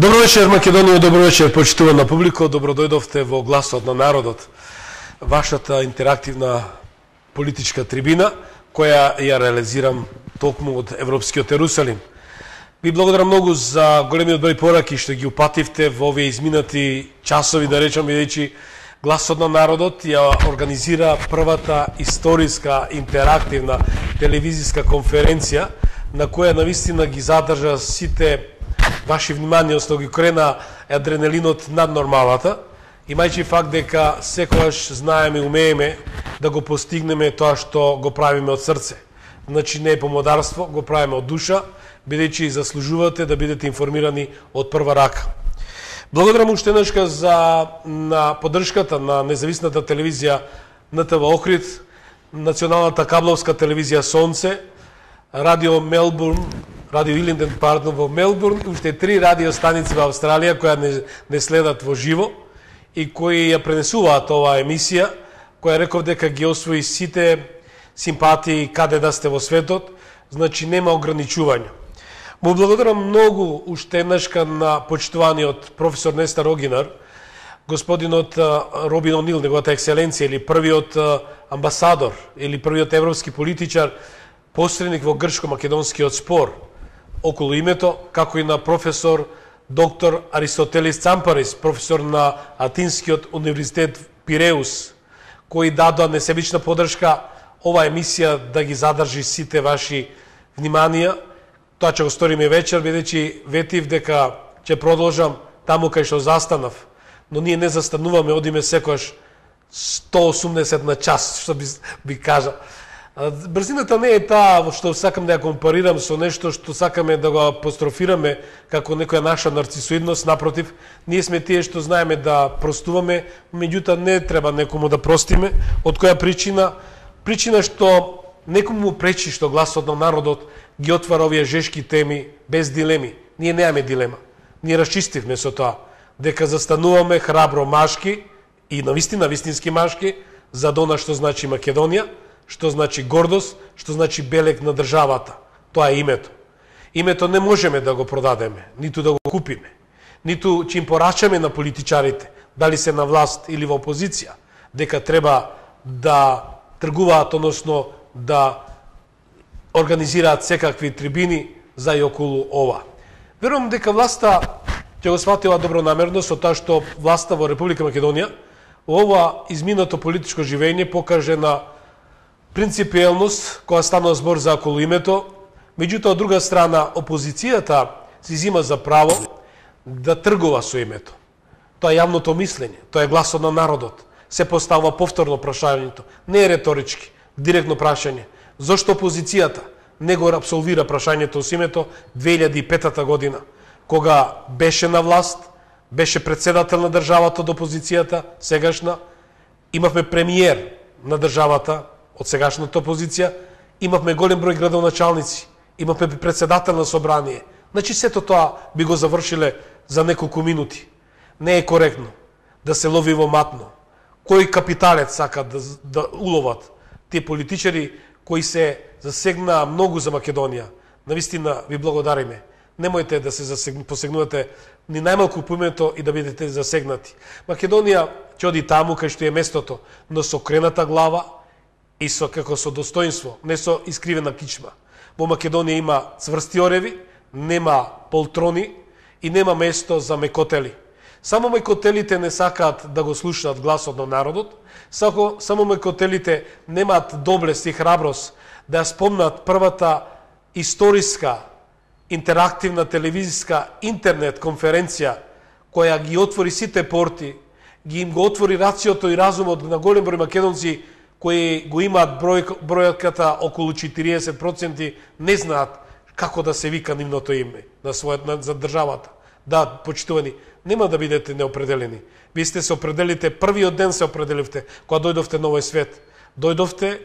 Добро вечер, Македонија, добро вечер, почитувана публико, добро дојдовте во Гласот на народот, вашата интерактивна политичка трибина, која ја реализирам токму од Европскиот Ерусалим. Ви благодарам многу за големиот број пораки што ги упативте во овие изминати часови, да речам, бидејќи Гласот на народот ја организира првата историска интерактивна телевизиска конференција, на која навистина ги задржа сите ваши внимание, односно ги крена адреналинот над нормалата, имајќи факт дека секогаш знаеме и умееме да го постигнеме тоа што го правиме од срце. Значи не е помодарство, го правиме од душа, бидејќи заслужувате да бидете информирани од прва рака. Благодарам уште еднашка на поддршката на независната телевизија НТВ Охрид, националната кабловска телевизија Сонце, Радио Мелбурн, Радио Илинден, во Мелбурн, уште 3 радиостаници во Австралија која не следат во живо и кои ја пренесуваат оваа емисија, која реков дека ги освои сите симпатии каде да сте во светот, значи нема ограничување. Му благодарам многу уште еднашка на почитуваниот професор Нестор Огинар, господинот Робин Онил, неговата екселенција, или првиот амбасадор, или првиот европски политичар, посредник во грчко-македонскиот спор околу името, како и на професор доктор Аристотелис Цампарис, професор на Атинскиот универзитет Пиреус, кои дадоа несебична поддршка оваа емисија да ги задржи сите ваши вниманија. Тоа ќе го сториме вечер, бидејќи ветив дека ќе продолжам таму кај што застанав, но ние не застануваме, одиме секојаш 180 на час, што би кажа. Брзината не е таа што сакам да ја компарирам со нешто што сакаме да го апострофираме како некоја наша нарцисоидност, напротив, ние сме тие што знаеме да простуваме, меѓутоа не треба некому да простиме. Од која причина? Причина што некому пречи што Гласот на народот ги отвара овие жешки теми без дилеми. Ние немаме дилема. Ние расчистивме со тоа дека застануваме храбро машки и навистина вистински машки за она што значи Македонија, што значи гордост, што значи белег на државата. Тоа е името. Името не можеме да го продадеме, ниту да го купиме, ниту ќе им порачаме на политичарите, дали се на власт или во опозиција, дека треба да тргуваат, односно да организираат секакви трибини за и околу ова. Верувам дека власта ќе го сватила добронамерно со тоа што власта во Република Македонија во ова изминато политичко живење покаже на принципиелност која станува збор за околу името, меѓутоа од друга страна опозицијата си зима за право да тргува со името. Тоа е јавното мислење, тоа е гласот на народот. Се поставува повторно прашањето, не е реторички, директно прашање. Зошто опозицијата не го апсолвира прашањето со името 2005 година, кога беше на власт, беше председател на државата од опозицијата, сегашна, имавме премиер на државата од сегашната опозиција, имавме голем број градоначалници, имавме председател на собрание. Значи сето тоа би го завршиле за неколку минути. Не е коректно да се лови во матно. Кој капиталец сака да уловат тие политичари кои се засегнаа многу за Македонија. Навистина ви благодариме. Немојте да се посегнувате ни најмалку по името и да бидете засегнати. Македонија ќе оди таму кај што е местото, но со окрената глава и со достоинство, не со искривена кичма. Во Македонија има цврсти ореви, нема полтрони и нема место за мекотели. Само мекотелите не сакаат да го слушаат гласот на народот, само мекотелите немаат доблест и храброст да ја спомнат првата историска интерактивна телевизиска интернет конференција која ги отвори сите порти, ги им го отвори рациото и разумот на голем број македонци кои го имаат бројката околу 40%, не знаат како да се вика нивното име за државата. Да, почитувани, нема да бидете неопределени. Ви сте се определите, првиот ден се определивте, кога дојдовте на овој свет. Дојдовте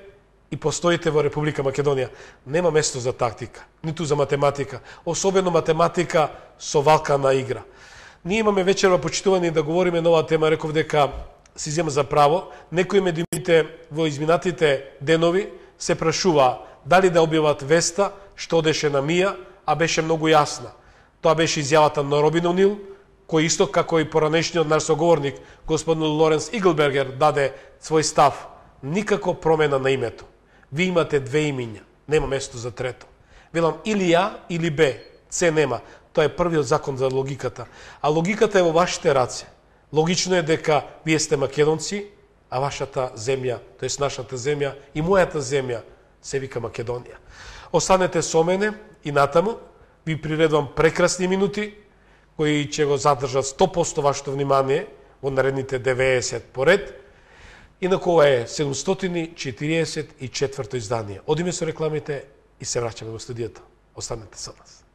и постоите во Република Македонија. Нема место за тактика, ниту за математика, особено математика со валкана игра. Ние имаме вечерва почитувани да говориме на оваа тема, реков дека си зема за право. Некои медиумите во изминатите денови се прашува дали да објават веста што одеше на МИА, а беше многу јасна. Тоа беше изјавата на Робин Онил, кој исто како и поранешниот наш соговорник, господин Лоренс Иглбергер, даде свој став. Никако промена на името. Ви имате две имиња, нема место за трето. Велам или А или Б, С нема. Тоа е првиот закон за логиката. А логиката е во вашите раце. Логично е дека вие сте македонци, а вашата земја, тоест нашата земја и мојата земја се вика Македонија. Останете со мене и натаму, ви приредувам прекрасни минути, кои ќе го задржат 100% вашето внимание во наредните 90 поред. Инаку ова е 744 издание. Одиме со рекламите и се враќаме во студиото. Останете со нас.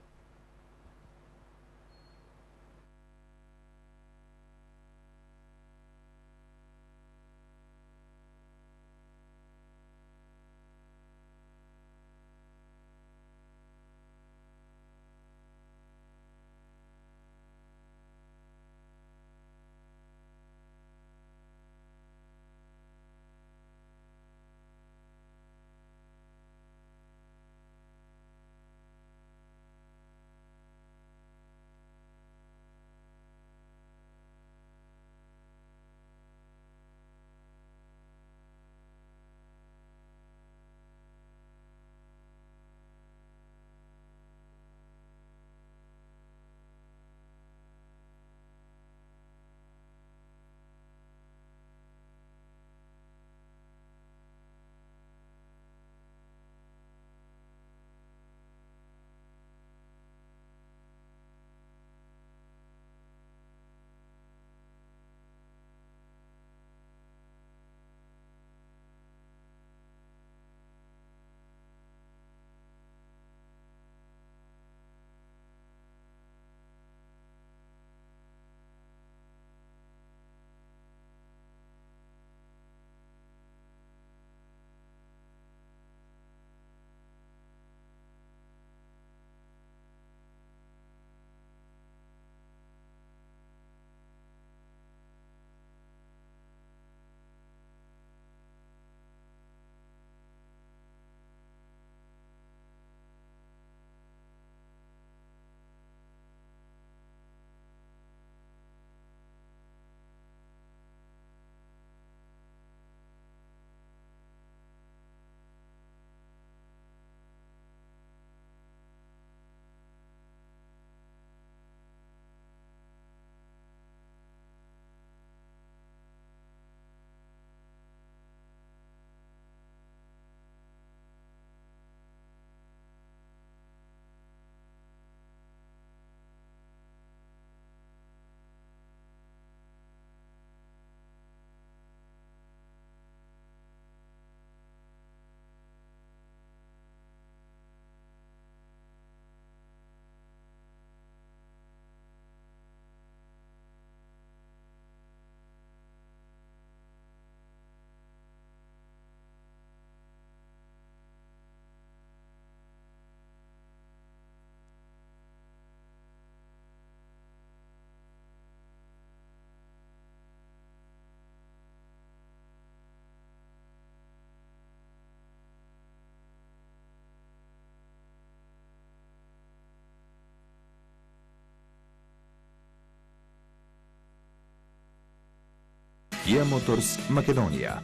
Kia Motors Македонија.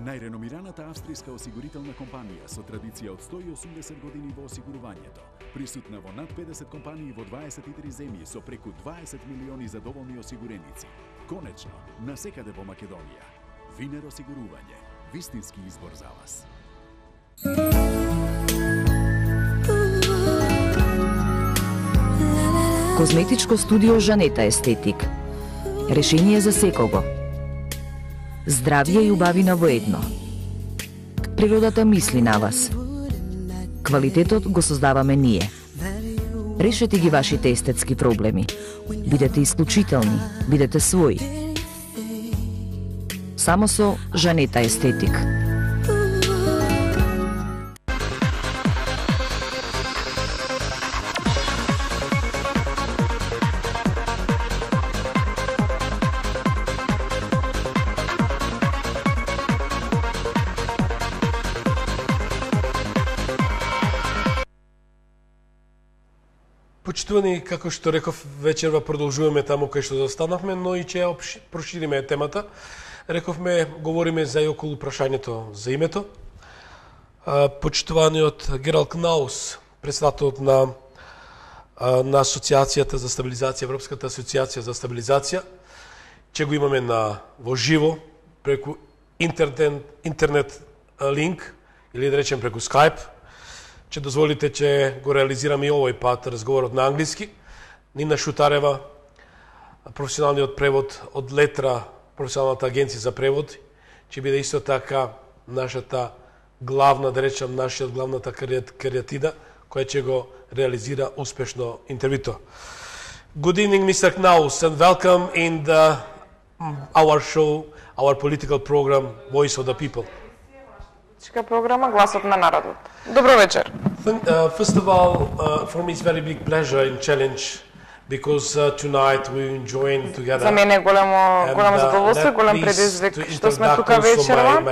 Најреномираната австријска осигурителна компанија со традиција од 180 години во осигурувањето. Присутна во над 50 компании во 23 земји со преку 20 милиони задоволни осигуреници. Конечно, насекаде во Македонија. Винер осигурување. Вистински избор за вас. Козметичко студио Жанета Естетик. Решение за секого. Здравје и убавина во едно. Природата мисли на вас. Квалитетот го создаваме ние. Решете ги вашите естетски проблеми. Бидете исклучителни, бидете своји. Само со Жанета Естетик. Почитувани, како што реков, вечерва продолжуваме таму кај што застанавме, но и ќе прошириме темата. Рековме, говориме за и околу прашањето за името. Почитуваниот Гералд Кнаус, председателот на Асоциацијата за стабилизација, Европската асоциација за стабилизација, ќе го имаме во живо преку интернет линк или да речем преку Skype. Че дозволите, че го реализираме и овој пат разговорот на англиски. Нина Шутарева, професионалниот превод од Летра, професионалната агенција за превод, ќе биде исто така нашата главна, да речем, нашиот главната кариатида, која ќе го реализира успешно интервјуто. Good evening, Mr. Knaus, and welcome in our show, our political program, Voice of the People. Програма Гласот на народот. Добро вечер. First of all, for me it's very big pleasure and challenge because tonight we enjoying together. За мене е голямо задоволство, голем предизвик што сме тука вечерва.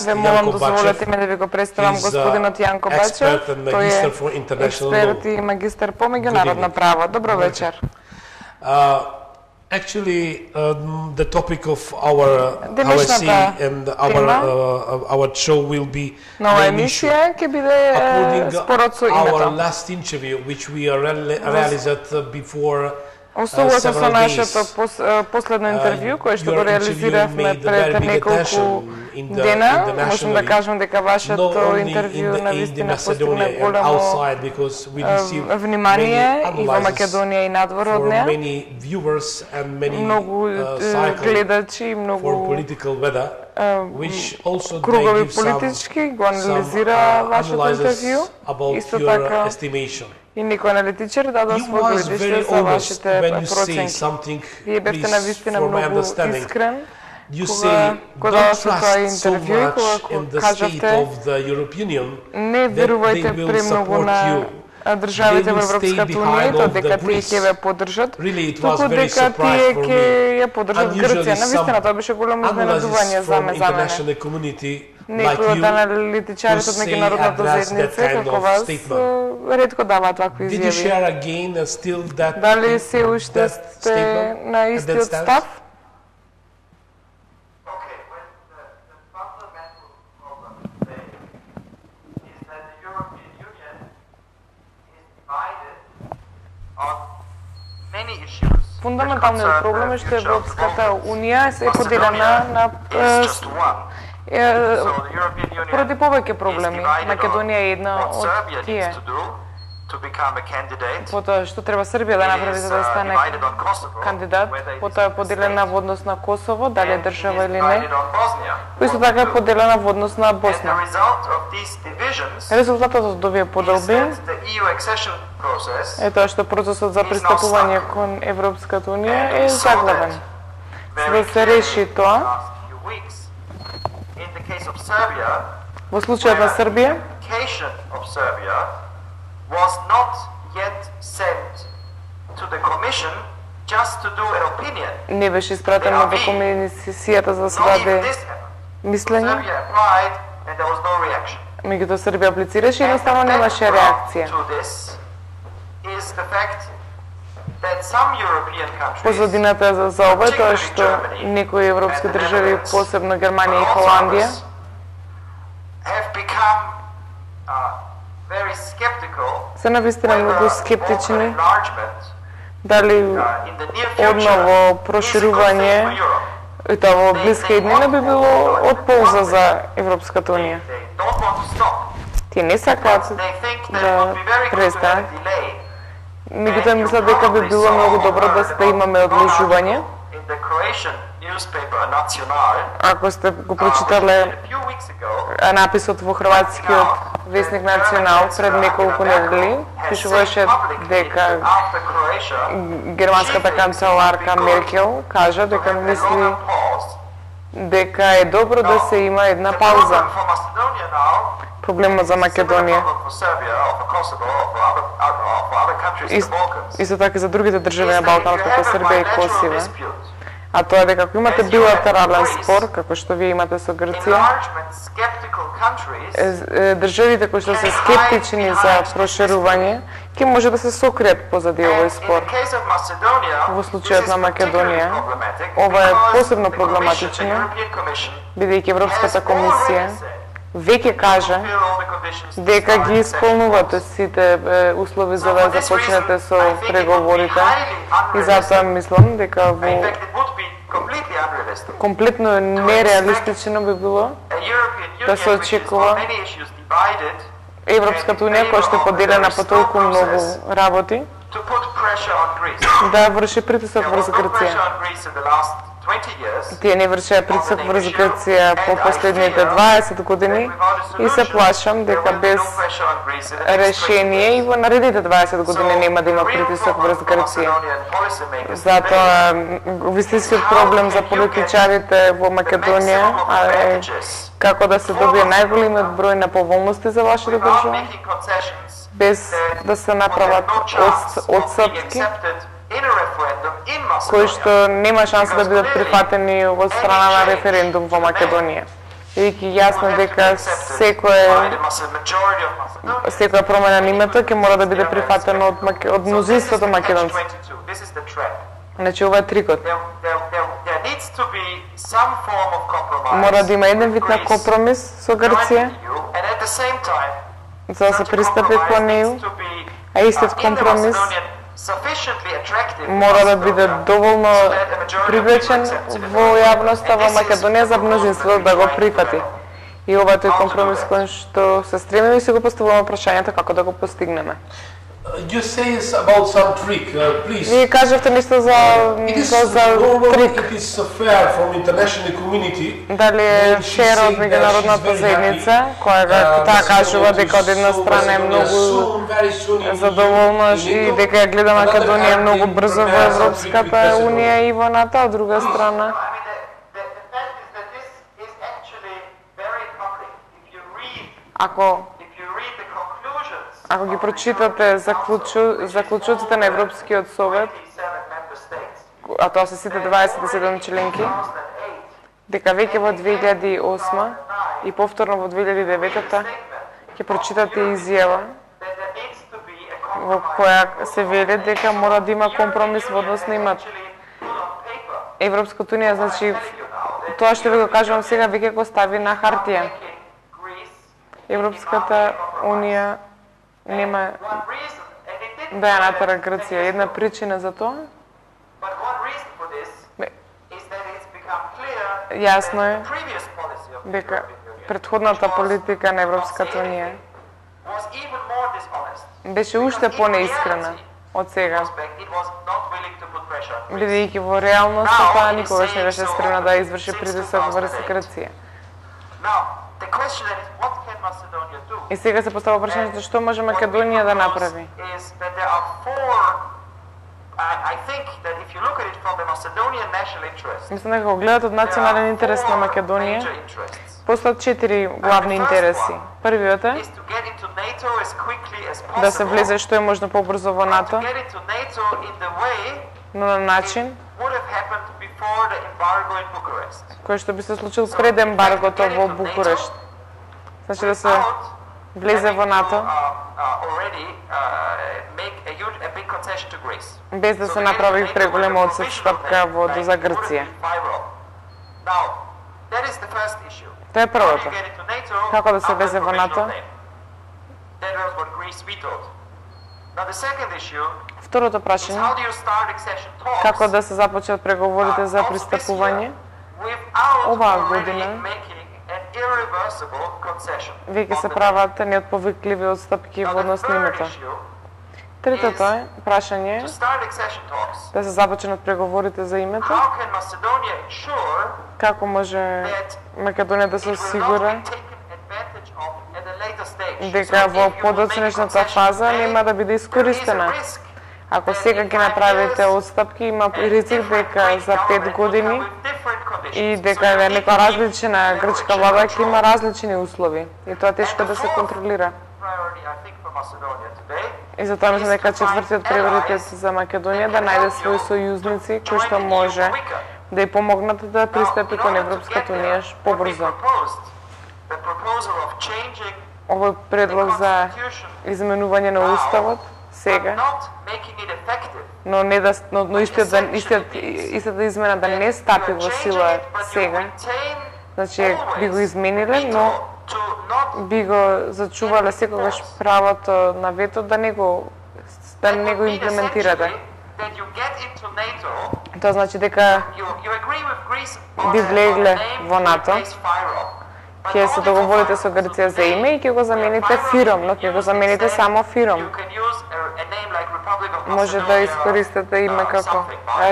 Ве молам дозволете ми да ви го представам господинот Јанко Бачев. Тој е експерт и магистар по меѓународно право. Добро вечер. Actually, the topic of our HSC and our show will be according to our last interview, which we realized before Осовно со нашето последно интервју кое што го реализиравме пред неколку дена, можам да кажам дека вашето интервју навистина постигна голямо внимание и во Македонија и надвор од неа. Многу гледачи и многу кругови политички го анализира вашето интервју. Исто така и некој аналитичар даде свој гледиште за вашите проценки. Вие бевте навистина многу искрен кога дадовте тоа интервју и кога кажавте не верувајте премногу на државите во Европската унија, дека тие ќе ве поддржат, туку дека тие ќе ја поддржат Грција. Навистина тоа беше голямо изненадување за мене. Некои од аналитичарите од меѓународната заедница, како вас, ретко даваат вакви изјави. Дали се уште сте на истиот став? Фундаменталниот проблем е што Европската унија е поделена на поради повеќе проблеми. Македонија е една од тие. Потоа што треба Србија да направи за да стане кандидат, потоа е поделена во однос на Косово, дали е држава или не. Исто така е поделена во однос на Босна. Резултатот од овие поделби е тоа што процесот за пристапување кон Европската унија е заглавен. За да се реши тоа, во случајот на Србија, was not yet sent to the commission just to do an opinion. Не беше испратено во комисијата за да се даде мислење. Меѓутоа Србија аплицираше и едноставно немаше реакција. Позадината за ова е тоа што некои европски држави, посебно Германија и Холандија, се навистина многу скептични дали одново проширување и тоа во блиска иднина би било од полза за Европската унија. Тие не сакаат да престанат. Меѓутоа мислат дека би било многу добро да имаме одложување. Ако сте го прочитале написот во хрватскиот весник Национал пред неколку недели, пишуваше дека германската канцеларка Меркел кажа дека мисли дека е добро да се има една пауза. Проблемот за Македонија исто така за другите држави на Балканот, како Србија и Косово. А тоа дека ако имате билатерален спор, како што вие имате со Грција, државите кои што се скептични за проширување, ќе може да се сокријат позади овој спор. Во случајот на Македонија, ова е посебно проблематично, бидејќи Европската комисија веќе кажа дека ги исполнувате сите услови за да започнете со преговорите и затоа мислам дека во комплетно нереалистично би било да се очекува Европската унија, која што е поделена по толку многу работи, да врши притисок врз Грција. Тие не вршеа притисок врз Грција по последните 20 години и се плашам дека без решение и во наредните 20 години нема да има притисок врз Грција. Затоа вистинскиот проблем за политичарите во Македонија е како да се добие најголемиот број на поволности за вашата држава, без да се направат отстапки кои што нема шанса да бидат прифатени од страна на референдум во Македонија. Бидејќи јасно дека секоја промена на името ќе мора да биде прифатено од мнозинството македонци. Значи ова е трикот. Мора да има еден вид на компромис со Грција, за да се пристапи кон неју, а истиот компромис мора да биде доволно привлечен во јавноста во Македонија за мнозинството да го прифати. И ова е тој компромис кој што се стремиме и се го поставуваме прашањето како да го постигнеме. You say about some trick, please. Вие кажавте нешто за трик. It is fair from international community. Дали е фер од меѓународната заедница, која таа кажува дека од една страна е многу задоволна и дека ја гледа Македонија многу брзо во Европската унија и во НАТО, од друга страна Ако ги прочитате заклучоците на Европскиот совет, а тоа се сите 27 членки, дека веќе во 2008 и повторно во 2009 ќе прочитате изјава во која се вели дека мора да има компромис во однос на името. Европската унија, значи, тоа што ви го кажувам сега, веќе го стави на хартија. Европската унија нема да ја натера Грција. Една причина за тоа јасно е дека претходната политика на Европската унија беше уште понеискрена од сега, бидејќи во реалноста таа никогаш не беше спремна да изврши притисок врз Грција. И сега се постава прашањето што може Македонија да направи. Мислам дека го гледат од национален интерес на Македонија, постојат 4 главни интереси. Првиот е да се влезе што е можно побрзо во НАТО, но на начин кој што би се случил пред ембаргото во Букурешт. Значи да се влезе во НАТО без да се направи преголема одстапка за Грција. Тоа е првото. Како да се влезе во НАТО? Второто прашање, како да се започнат преговорите за пристапување? Оваа година веќе се прават неотповикливи отстапки во однос на името. Третото е прашање да се започнат преговорите за името. Како може Македонија да се осигура дека во подоцнешната фаза нема да биде искористена. Ако сега ги направите отстапки, има ризик дека за 5 години и дека некоја различна грчка влада ќе има различни услови и тоа тешко да се контролира. И затоа мислам дека четвртиот приоритет за Македонија да најде своји сојузници кои што може да ја помогнат да пристапи кон Европската унија побрзо. Овој предлог за изменување на уставот сега, но не да истата измена да не стапи во сила сега, значи би го измениле, но би го зачувале секогаш правото на вето да не го имплементирате. Тоа значи дека би влегле во НАТО, ќе се договорите со Грција за име и ќе го замените ФИРОМ, но ќе го замените само ФИРОМ. Може да искористите име како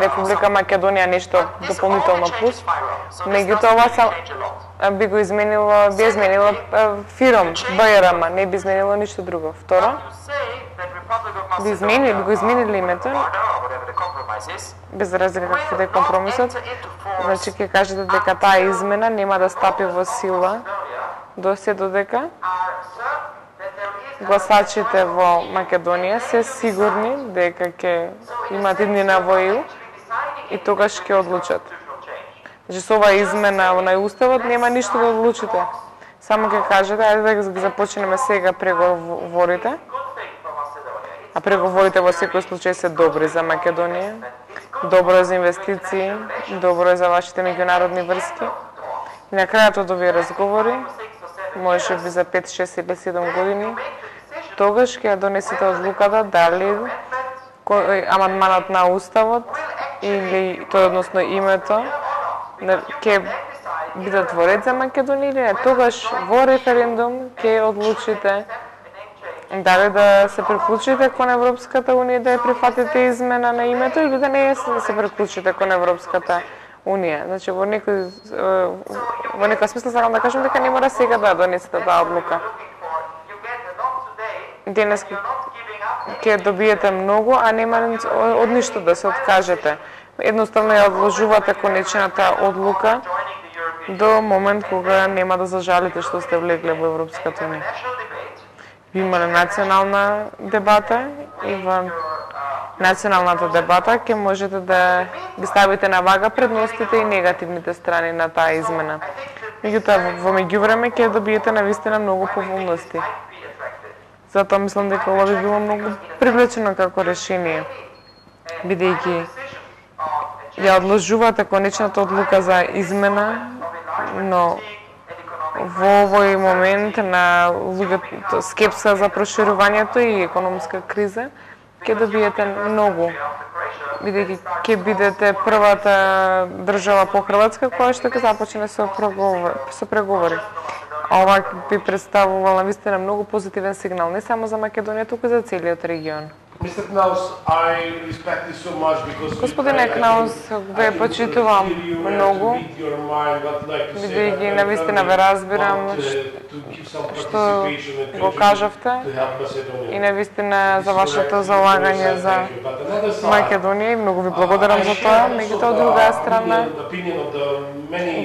Република Македонија, нешто дополнително плюс. Меѓутоа ова би го изменило ФИРОМ, БРМ, не би изменило ништо друго. Второ, би го изменили името, без разлика какви да е компромисот, значи ќе кажете дека таа измена нема да стапи во сила додека гласачите во Македонија се сигурни дека ќе имат иднина во ЕУ и тогаш ќе одлучат. Значи со оваа измена на уставот нема ништо да одлучите. Само ќе кажете ајде да ги започнеме сега преговорите. А преговорите во секој случај се добри за Македонија, добро е за инвестиции, добро е за вашите меѓународни врски. И на крајот од овие разговори, може би за 5, 6 или 7 години, тогаш ќе донесете одлуката дали амандманот на уставот или тој односно името ќе бидат во ред за Македонија или не. Тогаш во референдум ќе одлучите дали да се приклучите кон Европската унија, да ја прифатите измена на името или да не се приклучите кон Европската унија. Значи во некој смисла сакам да кажам дека не мора сега да донесете таа одлука. Денес ќе добиете многу, а нема од ништо да се откажете. Едноставно ја одложувате конечната одлука до момент кога нема да зажалите што сте влегле во Европската унија. Ви имале национална дебата и во националната дебата ќе можете да ги ставите на вага предностите и негативните страни на таа измена. Меѓутоа, во меѓувреме ќе добиете навистина многу поволности. Затоа мислам дека ова би било многу привлечено како решение, бидејќи ја одложувате конечната одлука за измена, но во овој момент на луѓето скепса за проширувањето и економска криза, ќе добиете многу, бидејќи ќе бидете првата држава по Хрватска која што ќе започне со преговори. Ова би представувала навистина многу позитивен сигнал не само за Македонија, туку и за целиот регион. Господине Кнаус, ве почитувам многу, бидејќи навистина ве разбирам што го кажавте и навистина за вашето залагање за Македонија и многу ви благодарам за тоа. Меѓутоа, од друга страна,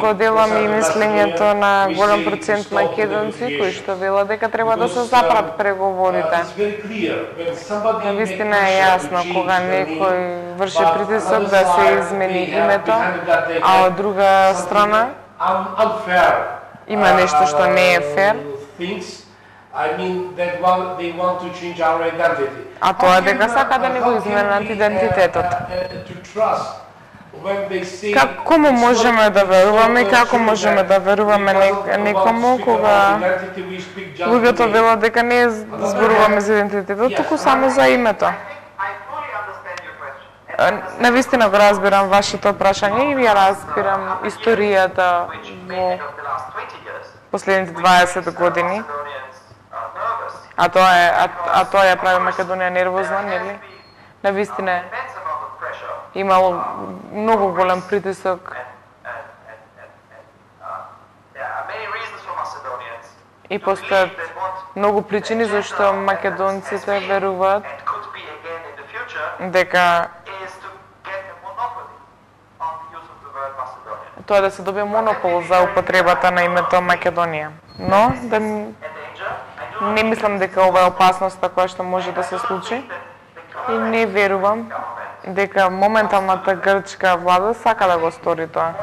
го делам и мислењето на голем процент македонци кои што велат дека треба да се запрат преговорите. Навистина е јасно кога некој врши притисок да се измени името, а од друга страна има нешто што не е фер. А тоа е дека сака да не го изменат идентитетот. Кому можеме да веруваме, како можеме да веруваме некому кога луѓето велат дека не зборуваме за идентитетот, туку само за името? Навистина го разбирам вашето прашање и ја разбирам историјата во последните 20 години. А тоа ја прави Македонија нервозна, нели? Навистина имало многу голем притисок и постојат многу причини зашто македонците веруваат дека тоа да се добие монопол за употребата на името Македонија. Но не мислам дека ова е опасноста која што може да се случи и не верувам дека моменталната грчка влада сака да го стори тоа.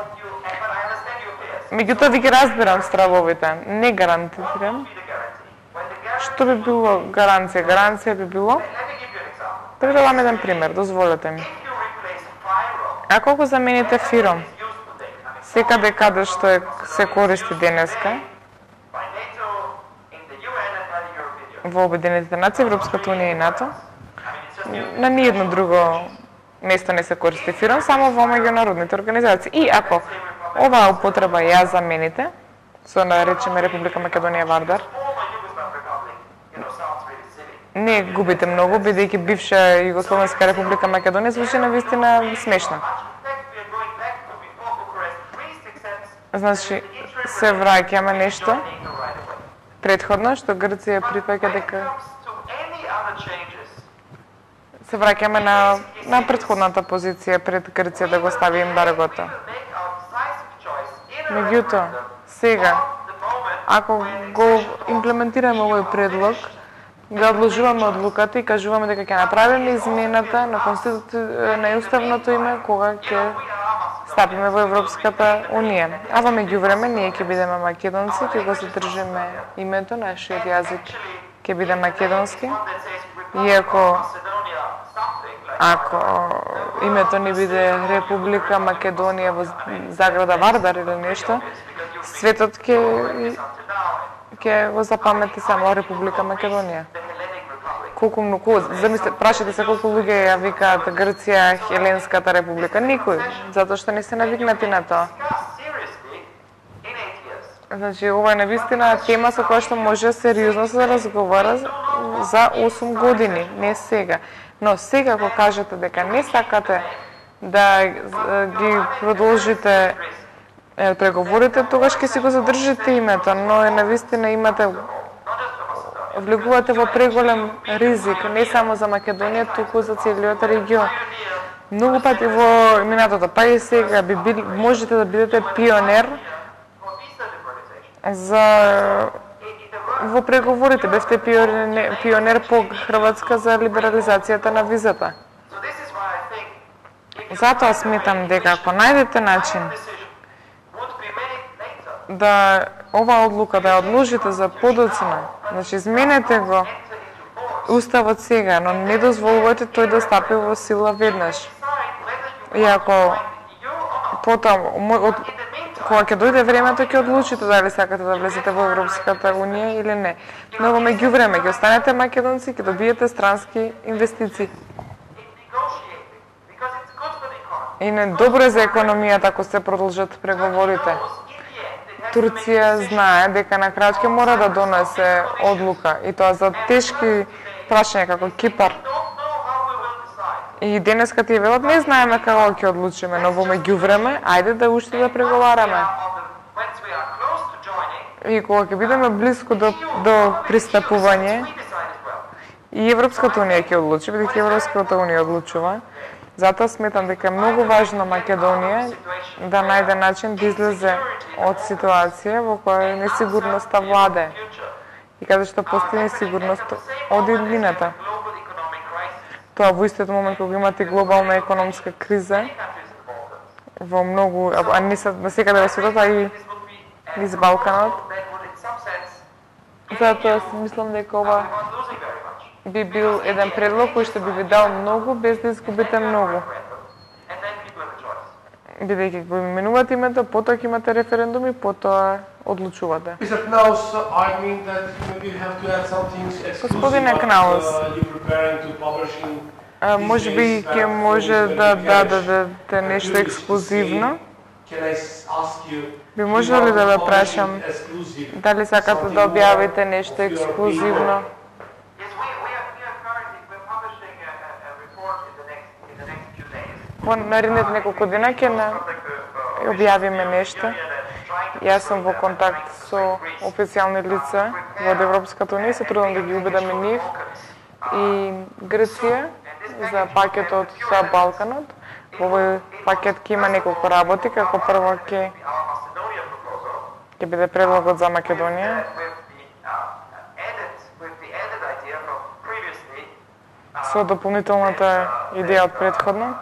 Меѓутоа ви ги разбирам стравовите, не гарантирам. Што би било гаранција? Гаранција би било... Така да дам еден пример, дозволете ми. Ако го замените фиром, секаде каде што се користи денеска, во Обединетите нации, Европската унија и НАТО, на ниедно друго место не се користи фиром, само во меѓународните организации. И ако оваа употреба ја замените, со да речеме Република Македонија Вардар, не губите многу, бидејќи бивша Југословенска република Македонија звучи навистина смешно. Значи, се враќаме нешто претходно, што Грција прифаќа дека се враќаме на претходната позиција пред Грција да го стави ембаргото. Меѓутоа, сега, ако го имплементираме овој предлог, да одложуваме одлуката и кажуваме дека ќе направиме измената на уставното име кога ќе стапиме во Европската унија. А во меѓувреме ние ќе бидеме македонци, ќе го задржиме името, нашиот јазик ќе биде македонски. Иако ако името ни биде Република Македонија во заграда Вардар или нешто, светот ќе го запамети само Република Македонија. Колку многу, замислете, прашате се колку луѓе ја викаат Грција Хеленската република, никој, затоа што не се навикнати на тоа. Значи, ова е навистина тема со која што може сериозно се разговара за 8 години, не сега. Но сега ако кажете дека не сакате да ги продолжите преговорите, тогаш ќе си го задржите името, но е навистина имате влегувате во преголем ризик, не само за Македонија, туку за целиот регион. Многу пати во минатото, па и сега, можете да бидете пионер во преговорите. Бевте пионер по Хрватска за либерализацијата на визата. Затоа сметам дека ако најдете начин да оваа одлука да ја одложите за подоцна, значи изменете го уставот сега, но не дозволувате тој да стапи во сила веднаш. И ако потоа, кога ќе дојде времето, ќе одлучите дали сакате да влезете во Европската унија или не. Но во меѓувреме ќе останете македонци, ќе добиете странски инвестиции. И не добро е за економијата ако се продолжат преговорите. Турција знае дека на крај ќе мора да донесе одлука и тоа за тешки прашања како Кипар. И денеска ти велат не знаеме како ќе одлучиме, но во меѓувреме ајде да уште да преговараме. И кога ќе бидеме близко до пристапување, и Европската унија ќе одлучи, бидејќи Европската унија одлучува. Затоа сметам дека е многу важно Македонија да најде начин да излезе од ситуација во која несигурноста владе и каде што постои несигурност од иднината. Тоа во истиот момент кога имате глобална економска криза во многу, а не насекаде во светот, а и низ Балканот. Затоа мислам дека ова би бил еден предлог кој што би ви дал многу без да изгубите многу. Бидејќи го именувате името, потоа ќе имате референдум и потоа одлучувате. Господине Кнаус, може би ќе може да дадете нешто ексклузивно. Би може ли да ве прашам дали сакате да објавите нешто ексклузивно? Во наредните неколку дена ќе објавиме нешто. Јас сум во контакт со официјални лица во Европската унија, се трудам да ги убедам и нив и Грција за пакетот за Балканот. Во овој пакет ќе има неколку работи, како прво ќе биде предлогот за Македонија. со дополнителната идеја од претходно.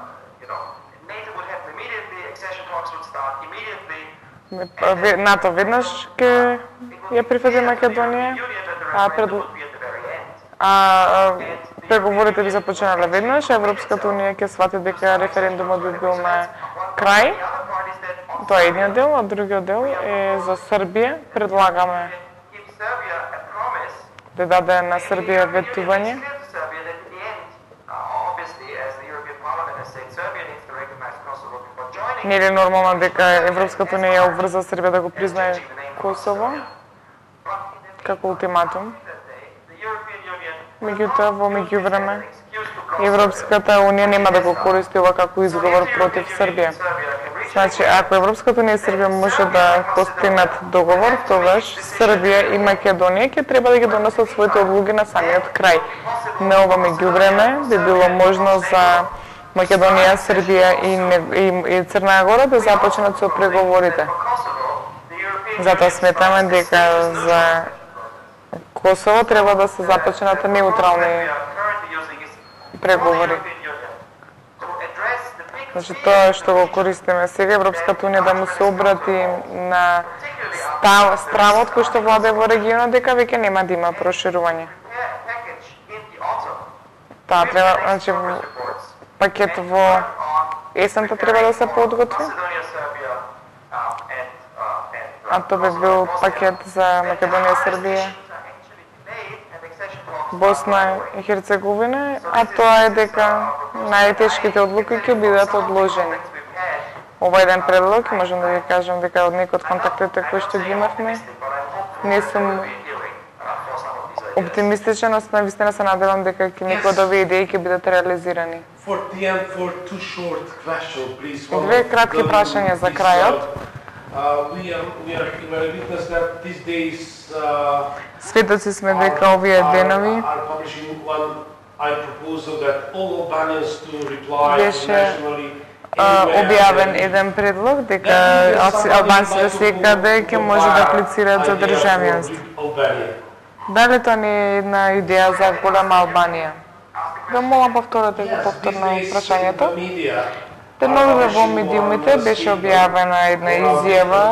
НАТО веднаш ќе ја прифати Македонија, преговорите би започнале веднаш, Европската унија ќе свати дека референдумот би бил на крај. Тоа е едниот дел, а другиот дел е за Србија. Предлагаме да даде на Србија ветување. Не е нормално дека Европската унија ја обврза Србија да го признае Косово како ултиматум. Меѓутоа, во меѓувреме, Европската унија нема да го користи ова како изговор против Србија. Значи, ако Европската унија и Србија може да постигнат договор, тогаш Србија и Македонија ќе треба да ги донесат своите одлуки на самиот крај. На ова меѓувреме би било можно за Македонија, Србија и Црна Гора да започнат со преговорите. Затоа сметаме дека за Косово треба да се започнат неутрални преговори. Значи тоа што го користиме сега, Европската унија да му се обрати на стравот кој што владе во регионот дека веќе нема да има проширување. Таа треба, значи пакет во есента треба да се подготви. А тоа би бил пакет за Македонија, Србија, Босна и Херцеговина, а тоа е дека најтешките одлуки ќе бидат одложени. Ова е еден предлог, можам да ви кажам дека од некои од контактите кои што ги имавме, не сум оптимистичен, но навистина се надевам дека некои од овие идеи ќе бидат реализирани. Две кратки прашања за крајот. Сведоци сме дека овие денови беше објавен еден предлог дека албанците секаде ќе може да аплицираат за државјанство. Дали тоа не е една идеја за голема Албанија? Да молам повторете го повторно прашањето. Деновиве во медиумите беше објавена една изјава,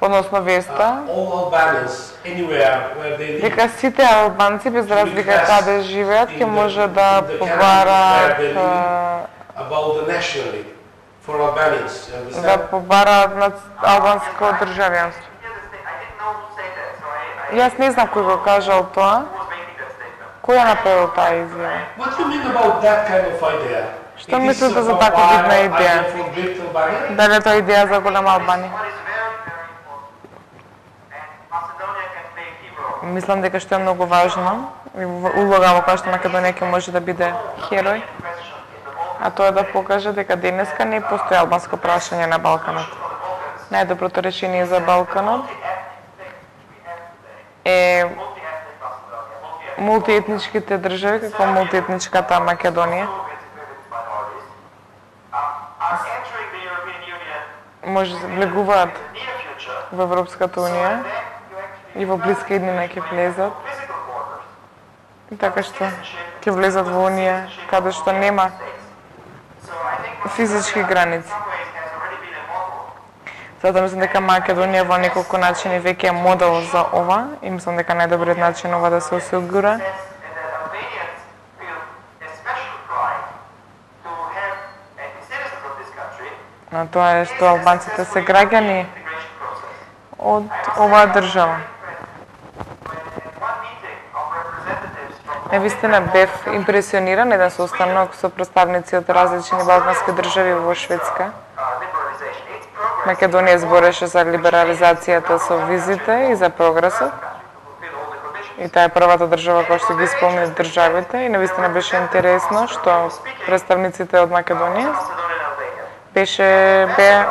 односно веста, дека сите албанци, без разлика каде живеат, ќе може да побараат албанско државјанство. Јас не знам кој го кажал тоа. Кој ја направил таа изјава? Што мислите за таква видна идеја? Дали е тоа идеја за голема Албанија? Мислам дека што е многу важно, улога во која што Македонија ќе може да биде херој, а тоа е да покаже дека денеска не постои албанско прашање на Балканот. Најдоброто решение за Балканот е мултиетничките држави, како мултиетничката Македонија, може да влегуваат во Европската унија и во блиска иднина ќе влезат. И така што ќе влезат во унија каде што нема физички граници. Затоа мислам дека Македонија во неколку начини веќе е модел за ова и мислам дека најдобриот начин ова да се осигура тоа е што албанците се граѓани од оваа држава. Навистина бев импресиониран еден состанок со представници од различни балкански држави во Шведска. Македонија збореше за либерализацијата со визите и за прогресот. И таа е првата држава која што ги исполни државите и навистина беше интересно што представниците од Македонија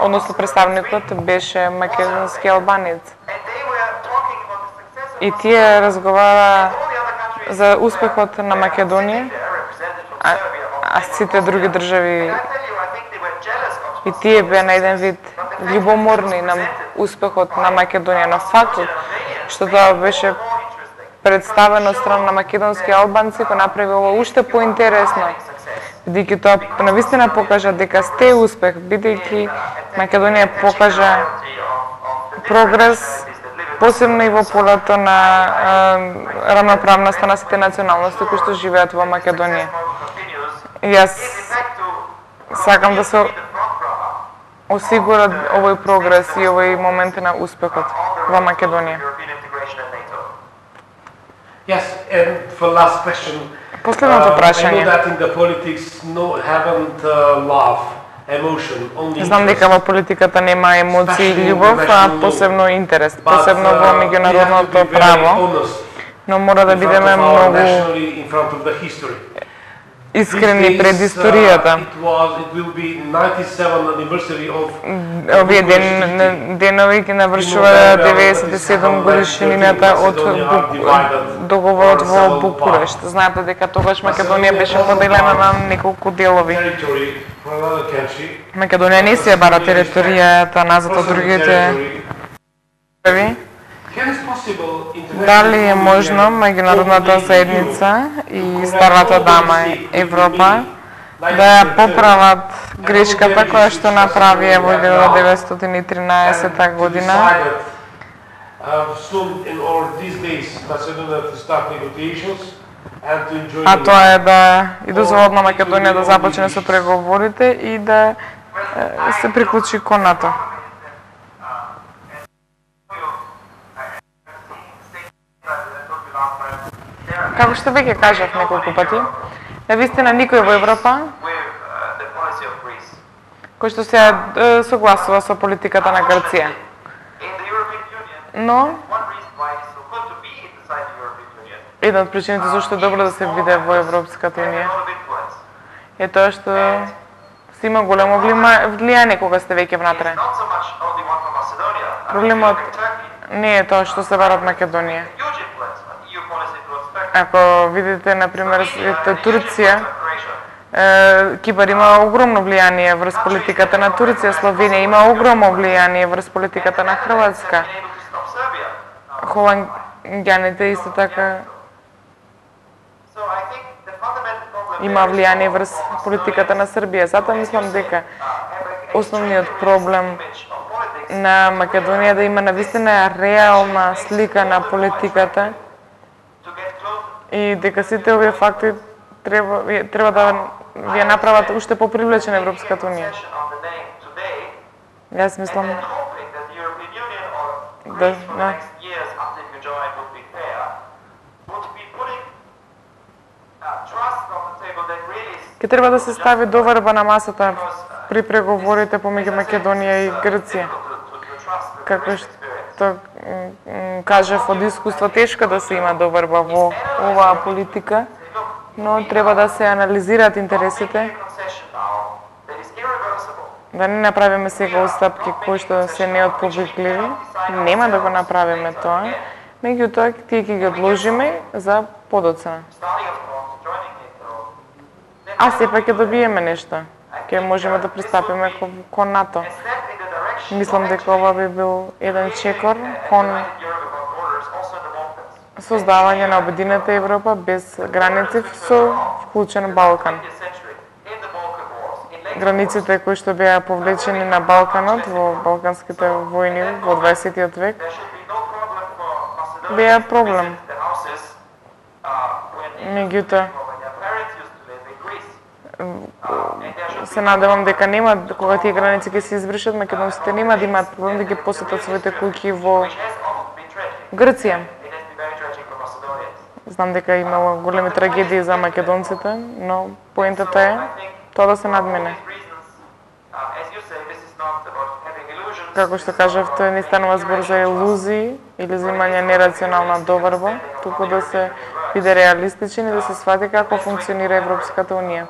односно представникот беше македонски албанец. И тие разговара за успехот на Македонија, а сите други држави и тие беа на еден вид љубоморни на успехот на Македонија, но фактот што тоа беше представено од страна на македонски албанци, го направи ова уште поинтересно. Бидејќи тоа навистина покажа дека сте успех, бидејќи Македонија покажа прогрес, посебно и во полето на рамноправноста на сите националности кои што живеат во Македонија. И јас сакам да се осигура овој прогрес и овој момент на успехот во Македонија. Yes, and for last question. Последното прашање. I know that in the politics haven't love, emotion, only. Знам дека во политиката нема емоции и љубов, а посебно интерес, посебно во меѓународното право. Но мора да бидеме многу искрени пред историјата. Овие денови ги навршува 97 годишнината од договорот во Букурешт. Знаете дека тогаш Македонија беше поделена на неколку делови. Македонија не си ја бара територијата назад од другите држави. Дали е можно меѓународната заедница и старата дама Европа да ја поправат грешката која што направија во 1913 година? А тоа е да и дозволат на Македонија да започне со преговорите и да се приклучи кон НАТО. Како што веќе кажав неколку пати, навистина никој во Европа кој што се согласува со политиката на Грција. Но една од причините зашто е добро да се биде во Европската унија е тоа што се има големо влијание кога сте веќе внатре. Проблемот не е тоа што се барат Македонија. Ако видите, например, Турција, Кипар има огромно влијание врз политиката на Турција, Словенија има огромно влијание врз политиката на Хрватска. Холанѓаните исто така има влијание врз политиката на Србија. Затоа мислам дека основниот проблем на Македонија да има навистина реална слика на политиката и дека сите овие факти треба да ја направат уште попривлечена Европската унија. Јас мислам да ќе треба да се стави доверба на масата при преговорите помеѓу Македонија и Грција. Како што кажав од искуство, тешко да се има доверба во оваа политика, но треба да се анализираат интересите, да не направиме сега отстапки кои што се неотповикливи, нема да го направиме тоа, меѓутоа тие ќе ги одложиме за подоцна. А сепак ќе добиеме нешто, ќе можеме да пристапиме кон НАТО. Мислам дека ова би бил еден чекор кон создавање на обединета Европа без граници со вклучен Балкан. Границите кои што беа повлечени на Балканот во балканските војни во 20 век беа проблем. Меѓутоа се надевам дека нема, кога тие граници ќе се избришат, македонците нема да имаат проблем да ги посетат своите куќи во Грција. Знам дека имало големи трагедии за македонците, но поентата е тоа да се надмине. Како што кажавте, не станува збор за илузии или за имање нерационална доверба, туку да се биде реалистичен и да се свати како функционира Европската унија.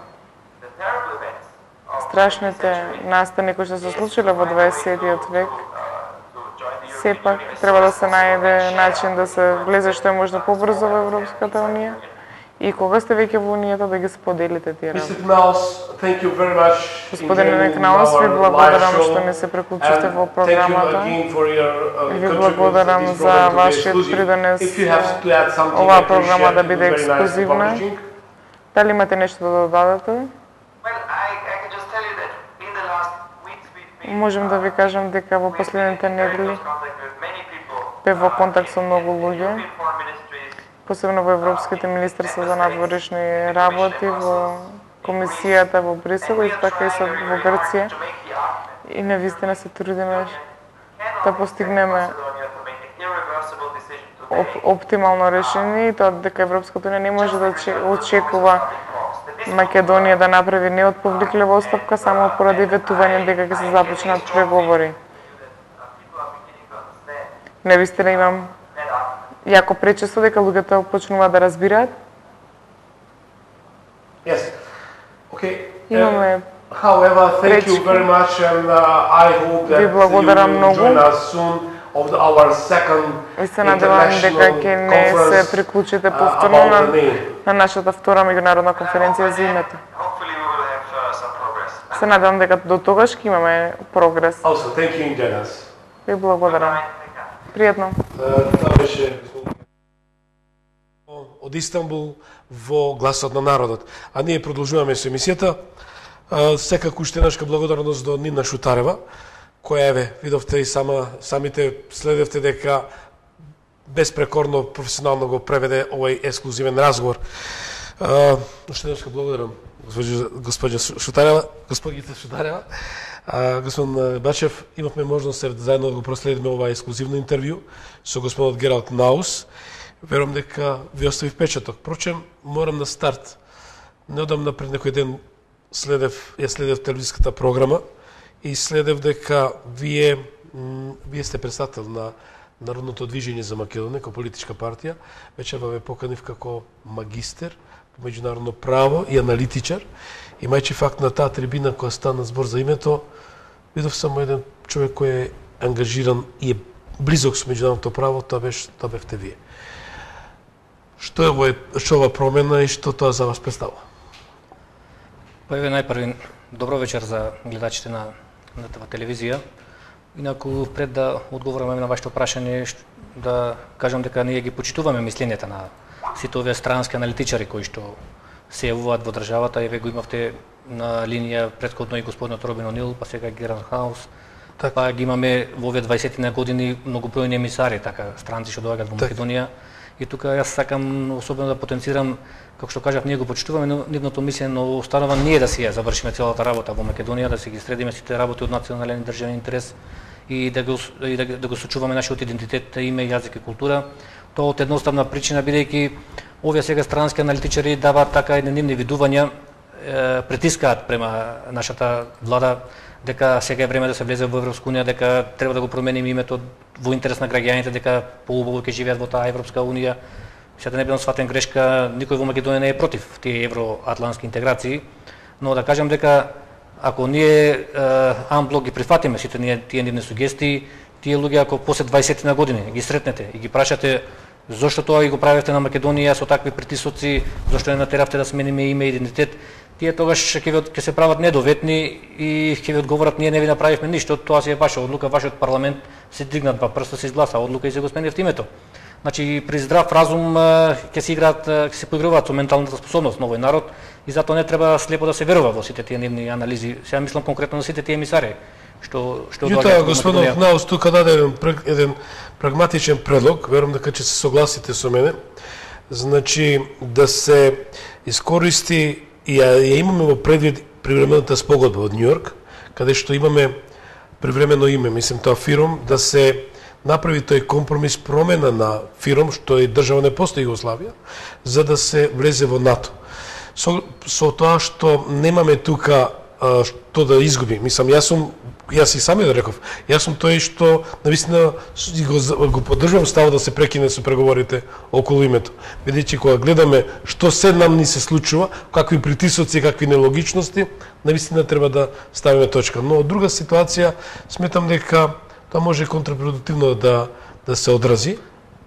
Страшните настани кои што се случиле во 20 век, сепак треба да се најде начин да се влезе што е можно побрзо во Европската унија И кога сте веќе во Унијата да ги споделите тие работи? Mr. Knaus, thank you very much. Господин Кнаус, ви благодарам што не се преклучите во програмата. Ви благодарам за вашиот придонес оваа програма да биде ексклузивна. Дали имате нешто да додадете? Можем да ви кажам дека во последните недели бев во контакт со многу луѓе, посебно во Европските министерства за надворешни работи, во комисијата во Брисел и така и во Грција. И навистина се трудиме да постигнеме оптимално решение и тоа дека Европската унија не може да очекува Македонија да направи неотповликлива отстапка само поради ветување дека ќе се започнат преговори. Навистина имам јако пречесто дека луѓето почнуваат да разбираат. Yes. Okay. Имаме However, thank you very much and I hope that you will join us soon of our second international се приклучите повторно на нашата втора меѓународна конференција за името. Се надевам дека до тогаш ќе имаме прогрес. Also, thank you, Ingenas. Ви благодарам. Пријатно. Тоа беше од Истанбул во Гласот на народот. А ние продолжуваме со емисијата. Секако уште еднашка благодарност до Нина Шутарева, која видовте и самите следевте дека безпрекорно професионално го преведе овој ексклузивен разговор. Уште еднашка благодарам госпоѓа Шутарева, госпоѓица Шутарева. Господин Бачев, имавме можност заедно да го проследиме ова ексклузивно интервју со господинот Гералд Кнаус. Верувам дека ви остави впечаток. Впрочем, морам на старт. Неодамна пред некој ден следев телевизиската програма и следев дека вие сте председател на Народното движење за Македонија како политичка партија. Вечерва ве поканив како магистер по меѓународно право и аналитичар. Имајќи факт на таа трибина која стана збор за името, видов само еден човек кој е ангажиран и е близок со меѓународното право, тоа бевте вие. Што е ова промена и што тоа за вас представува? Па еве најпрви добро вечер за гледачите на таа телевизија. Инаку пред да одговорам на вашето прашање, да кажам дека ние ги почитуваме мислењата на сите овие странски аналитичари кои што се јавуваат во државата. Еве го имавте на линија претходно и господинот Робин Онил, па сега Гералд Кнаус. Па ги имаме во овие 20 години многобројни емисари, така странци што доаѓаат во Македонија. И тука јас сакам особено да потенцирам, како што кажав, ние го почитуваме, но нивното мислење останува ние да си ја завршиме целата работа во Македонија, да си ги средиме сите работи од национален и државен интерес и да го сочуваме нашиот идентитет, име, јазик и култура. Тоа од едноставна причина, бидејќи овие сега странски аналитичари даваат така еднодневни видувања, притискаат према нашата влада дека сега е време да се влезе во Европска унија, дека треба да го промениме името во интерес на граѓаните, дека поубаво ќе живеат во таа Европска унија. Сега да не бидам сватен грешка, никој во Македонија не е против тие евроатлантски интеграции, но да кажам дека ако ние амблок ги прифатиме сите тие нивни сугестии, тие луѓе ако после 20 на години ги сретнете и ги прашате зошто тоа и го правевте на Македонија со такви притисоци, зошто не натеравте да смениме име и идентитет, тие тогаш ќе се прават недоветни и ќе ви одговорат ние не ви направивме ништо, тоа си е ваша одлука, вашиот парламент се дигнат два прста, се изгласа одлука и се го сменивте името. Значи при здрав разум ќе се поигруваат со менталната способност на овој народ и затоа не треба слепо да се верува во сите тие нивни анализи. Сега мислам конкретно на сите тие емисари што доаѓаат. Господин Кнаус тука даде еден прагматичен предлог, верувам дека ќе се согласите со мене. Значи да се искористи и ја имаме во предвид привремената спогодба од Њујорк, каде што имаме привремено име, мислам тоа ФИРОМ, да се направи тој компромис промена на ФИРОМ, што е држава не постои Југославија, за да се влезе во НАТО. Со тоа што немаме тука што да изгуби. Мислам, јас и сами да реков, јас сум тој што навистина го поддржувам ставот да се прекине со преговорите околу името. Бидејќи кога гледаме што се нам ни се случува, какви притисоци, какви нелогичности, навистина треба да ставиме точка. Но од друга ситуација сметам дека тоа може контрапродуктивно да се одрази.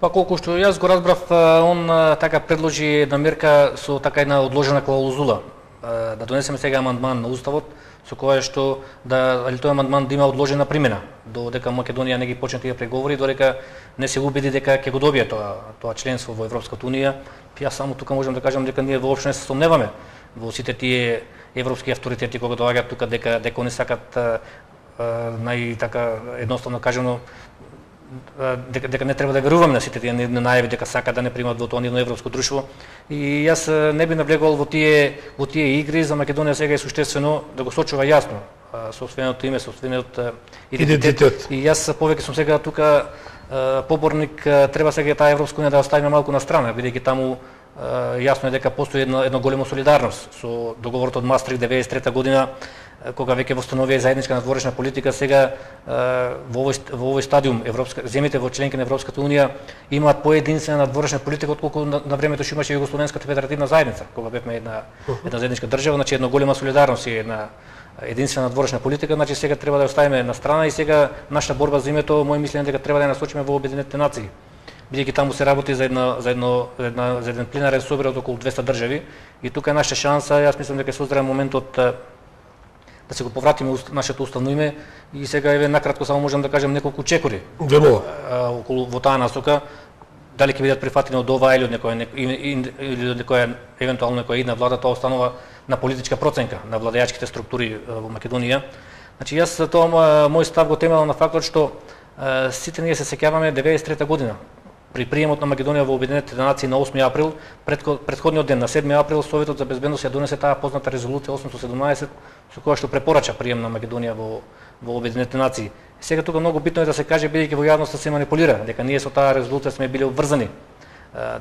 Па колку што јас го разбрав, он така предложи една мерка со така една одложена клаузула. Да донесеме сега амандман на уставот со која што тој амандман да има одложена примена додека Македонија не ги почне тие преговори, додека не се убеди дека ќе го добие тоа членство во Европската унија. Јас само тука можам да кажам дека ние воопшто не се сомневаме во сите тие европски авторитети кога доаѓаат тука дека не сакат така едноставно кажано дека не треба да веруваме на сите тие најави дека сакаат да не примат во тоа нивно европско друштво. И јас не би навлегувал во тие игри. За Македонија сега е суштествено да го сочува јасно сопственото име, сопствениот идентитет. И јас повеќе сум сега тука поборник, треба сега таа Европска унија да оставиме малку на страна, бидејќи таму јасно е дека постои едно големо солидарност со договорот од Мастрихт 93 година, кога веќе восстановија заедничка надворешна политика. Сега во овој стадиум земјите во членки на Европската унија имаат поединствена надворешна политика отколку на времето што имаше Југословенската федеративна заедница, кога бевме една заедничка држава, значи една голема солидарност и една единствена надворешна политика. Значи сега треба да ја оставиме на страна и сега нашата борба за името, мој мислење дека треба да ја насочиме во Обединетите нации, бидејќи таму се работи за еден пленарен собор од околу 200 држави и тука е нашата шанса. Јас мислам дека е созрел моментот да се го повратиме нашето уставно име. И сега еве накратко само можам да кажам неколку чекори околу во таа насока, дали ќе бидат прифатени од ова или од некоја евентуално некоја идна влада, тоа останува на политичка проценка на владеачките структури во Македонија. Значи јас тоа мој став го темелам на фактот што сите ние се сеќаваме 93 година при приемот на Македонија во Обединетите нации на 8 април, претходниот ден на 7 април Советот за безбедност ја донесе таа позната резолуција 817 со која што препорача прием на Македонија во Обединетите нации. Сега тука многу битно е да се каже, бидејќи во јавноста се манипулира дека ние со таа резолуција сме били обврзани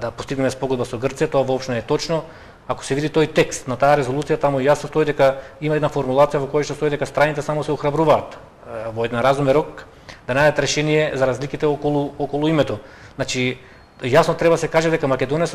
да постигнеме спогодба со Грција. Тоа воопшто не е точно. Ако се види тој текст на таа резолуција, таму јасно стои дека има една формулација во која што стои дека страните само се охрабруваат во еден разумен рок да најдат решение за разликите околу името. Значи јасно треба се каже дека Македонија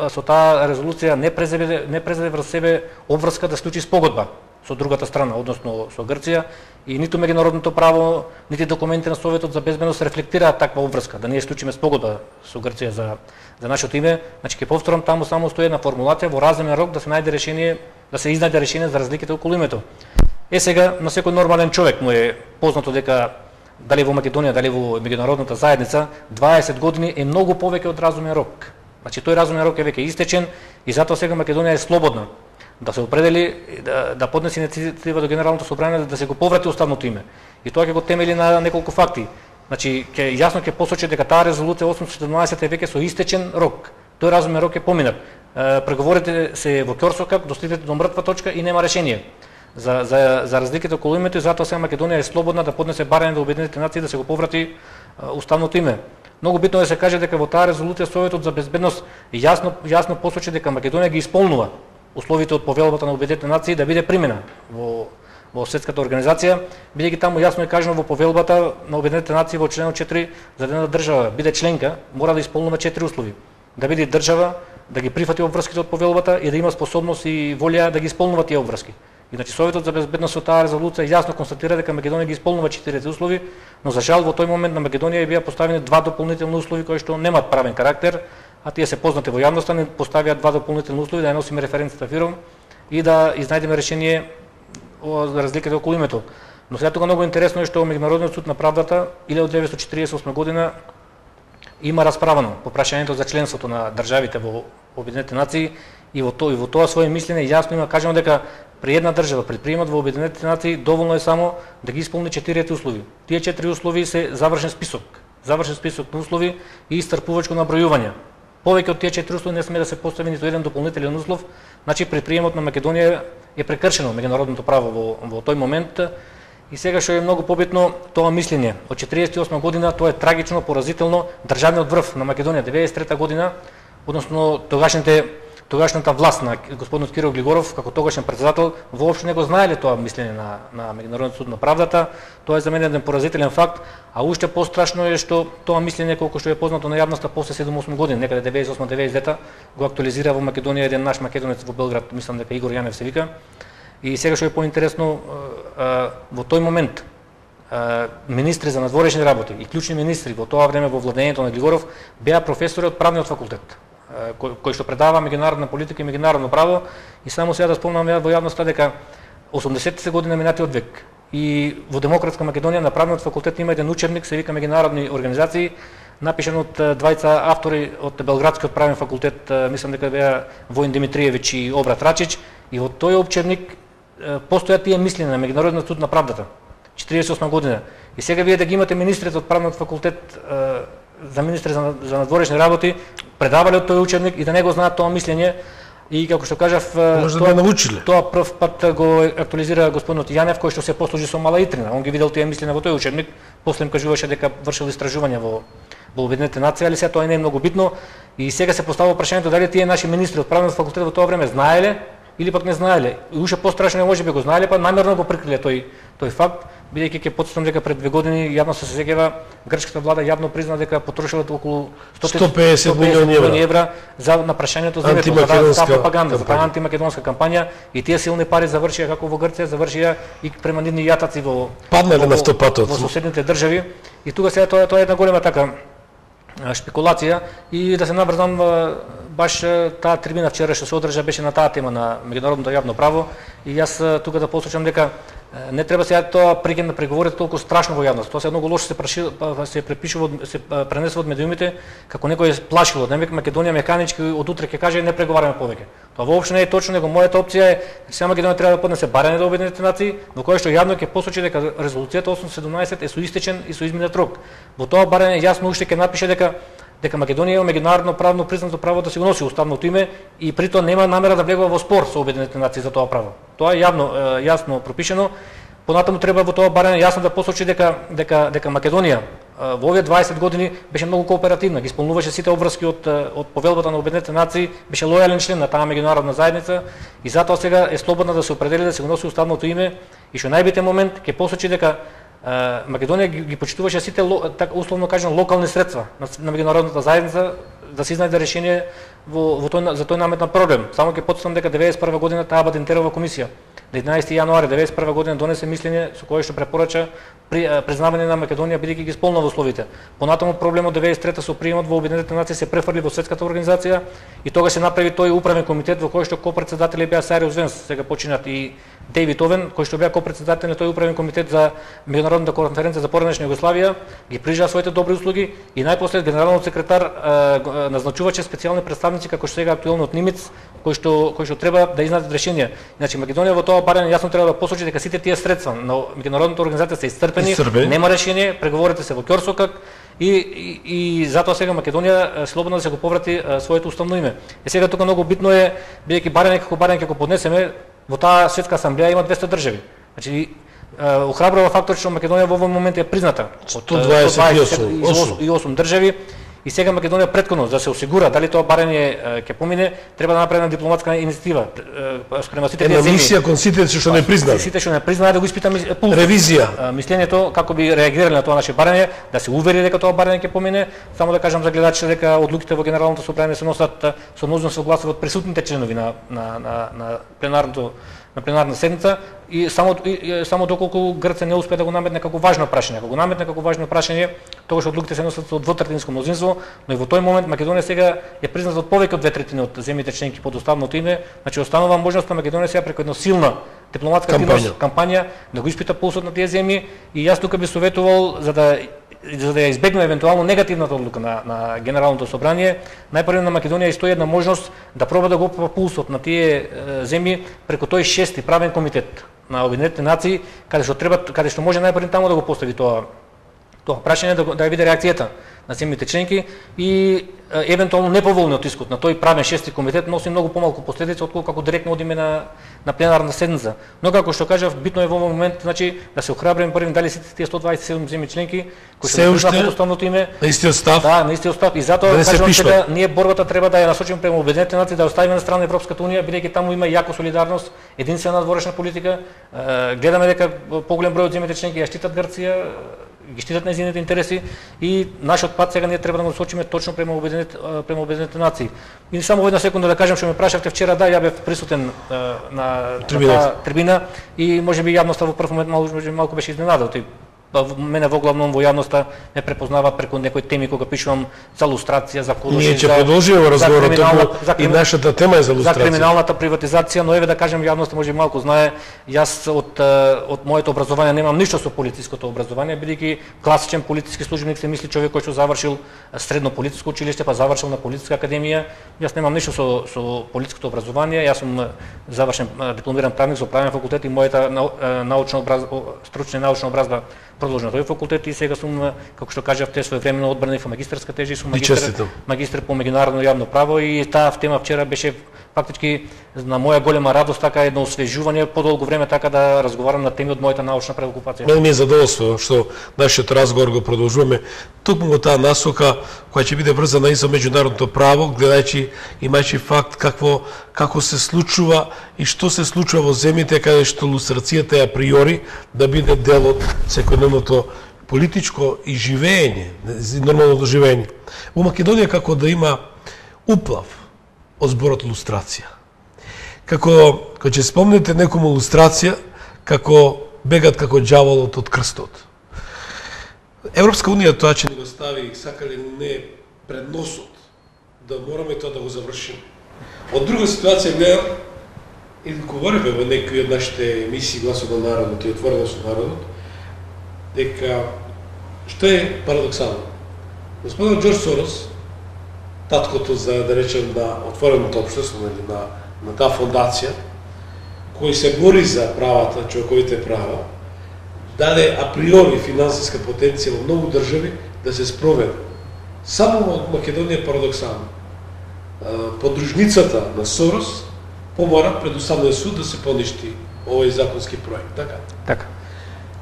со таа резолуција не презеде врз себе обврска да склучи спогодба со другата страна, односно со Грција, и ниту меѓународното право, нити документи на Советот за безбедност рефлектираат таква обврска да ние склучиме спогодба со Грција за нашето име. Значи ќе повторам, таму само стои една формулација во разумен рок да се најде решение, да се изнајде решение за разликите околу името. Сега на секој нормален човек му е познато дека дали во Македонија, дали во меѓународната заедница, 20 години е многу повеќе од разумен рок. Значи тој разумен рок е веќе истечен и затоа сега Македонија е слободна да се определи, да поднесе инициатива до Генералното собрание да се го поврати уставното име. И тоа ќе го темели на неколку факти. Значи јасно ќе посочи дека таа резолуција 817 е веќе со истечен рок. Тој разумен рок е поминат. Преговорите се во ќорсокак, достигнете до мртва точка и нема решение за разликите околу името, и затоа сега Македонија е слободна да поднесе барање до Обединетите нации да се го поврати уставното име. Многу битно е да се каже дека во таа резолуција Советот за безбедност јасно посочи дека Македонија ги исполнува условите од повелбата на Обединетите нации да биде примена во светската организација, бидејќи таму јасно е кажано во повелбата на Обединетите нации во членот 4 за една држава биде членка мора да исполнува 4 услови: да биде држава, да ги прифати обврските од повелбата и да има способност и волја да ги исполнува тие обврски. Иначе Советот за безбедност со таа резолуција јасно констатира дека Македонија ги исполнува 4 услови, но за жал во тој момент на Македонија бија поставени 2 дополнителни услови кои што немаат правен карактер, а тие се познати во јавноста, не поставиа 2 дополнителни услови да ја носиме референцата фирм и да изнајдеме решение за разликите околу името. Но сега тука многу интересно е што Меѓународниот суд на правдата 1948 година има расправано по прашањето за членството на државите во Обединетите нации и во тоа свое мислење јасно има кажано дека при една држава пред приемот во Обединетите нации доволно е само да ги исполни 4 услови. Тие 4 услови се завршен список на услови и истрпувачко набројување. Повеќе од тие 4 услови не сме да се постави ниту еден дополнителен услов. Значи при приемот на Македонија е прекршено меѓународното право во тој момент. И сега што е многу побитно тоа мислење од 48 година, тоа е трагично, поразително. Државниот врв на Македонија 93 година, односно тогашната власт на господинот Кирил Глигоров како тогашен претседател воопшто не го знаеле тоа мислење на Меѓународниот суд на правдата. Тоа е за мене еден поразителен факт, а уште пострашно е што тоа мислење колку што е познато на јавноста после 7-8 години, некаде 98-99 го актуализира во Македонија еден наш македонец во Белград, мислам дека Игор Јанев се вика. И сега што е поинтересно, во тој момент министри за надворешни работи и клучни министри во тоа време во владењето на Глигоров беа професори од правниот факултет, кој што предава меѓународна политика и меѓународно право. И само сега да спомнам во јавноста дека 80-те години на минатиот век и во Демократска Македонија на правниот факултет има еден учебник, се вика Меѓународни организации, напишан од двајца автори од Белградскиот правен факултет, мислам дека беа Воин Димитриевич и Обрат Рачич, и во тој учебник постојат тие мислења на Меѓународниот суд на правдата, 48 година. И сега вие да ги имате министрите од правниот факултет за министри за надворешни работи, предавале од тој учебник и да не го знаат тоа мислење. И како што кажав, тоа прв пат го актуализира господинот Јанев, кој што се послужи со мала итрина. Он ги видел тие мислења во тој учебник, после им кажуваше дека вршил истражувања во Обединетите нации, али сега тоа не е многу битно. И сега се поставува прашањето дали тие наши министри од правниот факултет во тоа време знаеле или пак не знаеле. И уше пострашно е можеби го знаеле, па намерно го прикриле тој факт, бидејќи ќе потсетам дека пред 2 години јавно се сеќава грчката влада јавно призна дека потрошила околу 150 милиони евра за на прашањето за пропаганда, за антимакедонска кампања, и тие силни пари завршија како во Грција, завршија и према нивни јатаци во паднале на автопатот во соседните држави. И тука сега тоа е една голема така шпекулација. И да се наврзам, баш таа трибина вчера што се одржа беше на таа тема на меѓународното јавно право, и јас тука да посочам дека не треба сега тоа преки да преговорите толку страшно во јавност. Тоа се многу лошо се препишува, се пренесува од медиумите како некој е плашило. Дека Македонија механички од утре ќе каже не преговараме повеќе. Тоа воопшто не е точно, него мојата опција е сега Македонија треба да поднесе барање до Обединетите нации, во кое што јавно ќе посочи дека резолуцијата 817 е соистечен и со изминат рок. Во тоа барање јасно уште ќе напише дека Македонија има меѓународно правно признато право да се го носи уставното име и при тоа нема намера да влегува во спор со Обединетите нации за тоа право. Тоа е јасно пропишено. Понатаму треба во тоа барање јасно да посочи дека Македонија во овие 20 години беше многу кооперативна, ги исполнуваше сите обврски од повелбата на Обединетите нации, беше лојален член на таа меѓународна заедница и затоа сега е слободна да се определи да се го носи уставното име. И што најбитен момент ќе посочи дека Македонија ги почитуваше сите, така условно кажано, локални средства на меѓународната заедница да се изнајде решение за тој наметнат проблем. Само ќе потсетам дека 91 година таа Бадинтерова комисија, 11 јануари 91 година донесе мислење со кое што препорача признавање на Македонија бидејќи ги исполнува условите. Понатаму проблемот 93 со приемот во Обединетите нации се префрли во Светската организација и тога се направи тој управен комитет во кој што копредседатели беа Сариус Венс, сега починат, и Дејвид Овен, кој што беа копредседател на тој управен комитет за меѓународната конференција за поранешна Југославија, ги прижаа своите добри услуги и најпослед генералниот секретар назначуваше специјални представници како што сега актуелниот Нимец, кој што треба да изнајдат решение. Значи Македонија во тоа барање јасно треба да посочи дека сите тие средства на меѓународната организација се исцрпени, нема решение, преговорите се во ќорсокак и затоа сега Македонија слободно да се го поврати своето уставно име. И сега тука многу битно е, бидејќи барање ќе го поднесеме, во таа светска асамблеја има 200 држави. Значи охрабрува фактор што Македонија во овој момент е призната од 128 држави. И сега Македонија претходно да се осигура дали тоа барање ќе помине, треба да направи дипломатска иницијатива спрема сите тие земји. Мисија кон сите што не признаа. Сите што не признаа да го испита ревизија. Мислењето како би реагирале на тоа наше барање, да се увери дека тоа барање ќе помине. Само да кажам за гледачите дека одлуките во Генералното собрание се носат со мнозинство согласие од присутните членови на пленарна седница и само доколку Грција не успее да го наметне како важно прашање. Ако го наметне како важно прашање, тогаш одлуките се носат со двотретинско мнозинство, но и во тој момент Македонија сега е призната од повеќе од 2/3 од земјите членки под уставното име, значи останува можност на Македонија сега преку една силна дипломатска кампања да го испита пулсот на тие земји. И јас тука би советувал за да ја избегнеме евентуално негативната одлука на Генералното собрание, најпрво на Македонија истои една можност да проба да го опипа пулсот на тие земји преку тој 6-ти правен комитет на Обединетите нации, каде што може најпрво таму да го постави тоа прашање, да ја види реакцијата на земјите членки и евентуално неповолниот исход на тој правен 6-ти комитет носи многу помалку последици отколку како директно одиме на пленарна седница. Но како што кажав, битно е во овој момент, значи да се охрабриме првим дали сите тие 127 земји членки кои се признаат уставното име на истиот став. Да, на истиот став. И затоа кажувам дека ние борбата треба да ја насочиме према Обединетите нации, да оставиме на страна Европската унија, бидејќи таму има јако солидарност, единствена надворешна политика. Гледаме дека поголем број од земјите членки ја штитат Грција, ги штитат нејзините интереси и нашиот пат сега ние треба да го насочиме точно према Обединетите нации. И само една секунда да кажам што ме прашавте вчера, да, ја бев присутен на трибина и можеби јавноста во прв момент малку беше изненадена од мене воглавном во јавноста ме препознава преку некои теми кога пишувам за лустрација, за Кулошин. Ние ќе продолжиме разговорот, и нашата тема е за лустрација. За криминалната приватизација, но еве да кажем јавноста може малку знае, јас од моето образование немам ништо со полициското образование, бидејќи класичен полициски службеник се мисли човек кој што завршил средно полициско училиште, па завршил на полициска академија. Јас немам ништо со полициското образование, јас сум завршен дипломиран правник со правен факултет и мојата стручна и научна образба продолжи на тој факултет и сега сум, како што кажавте, своевремено одбранив во магистарска тежи, сум магистар по меѓународно јавно право и таа тема вчера беше фактички на моја голема радост, така едно освежување, подолго време така да разговарам на теми од мојата научна преокупација. Мене ми е задоволство што нашиот разговор го продолжуваме токму во таа насока која ќе биде врзана и со меѓународното право, гледајќи имајќи факт како се случува и што се случува во земјите каде што лустрацијата е априори да биде дел од секојдневното политичко и живење, нормалното живење. Во Македонија како да има уплав од зборот лустрација. Кога ќе спомнете некому лустрација, како бегат како ѓаволот од крстот. Европска унија тоа ќе ни го стави, сакали не пред носот, да мораме тоа да го завршиме. Од друга ситуација гледам, и говориме во некои од нашите емисии Гласот на народот и Отворено со народот, дека што е парадоксално. Господин Џорџ Сорос, таткото за да речем на отвореното општество, на таа фондација, кој се бори за правата, човековите права, даде априори финансиска потенција во многу држави да се спроведе. Само во Македонија парадоксално. Подружницата на Сорос помора пред Уставниот суд да се поништи овој законски проект, така? Така.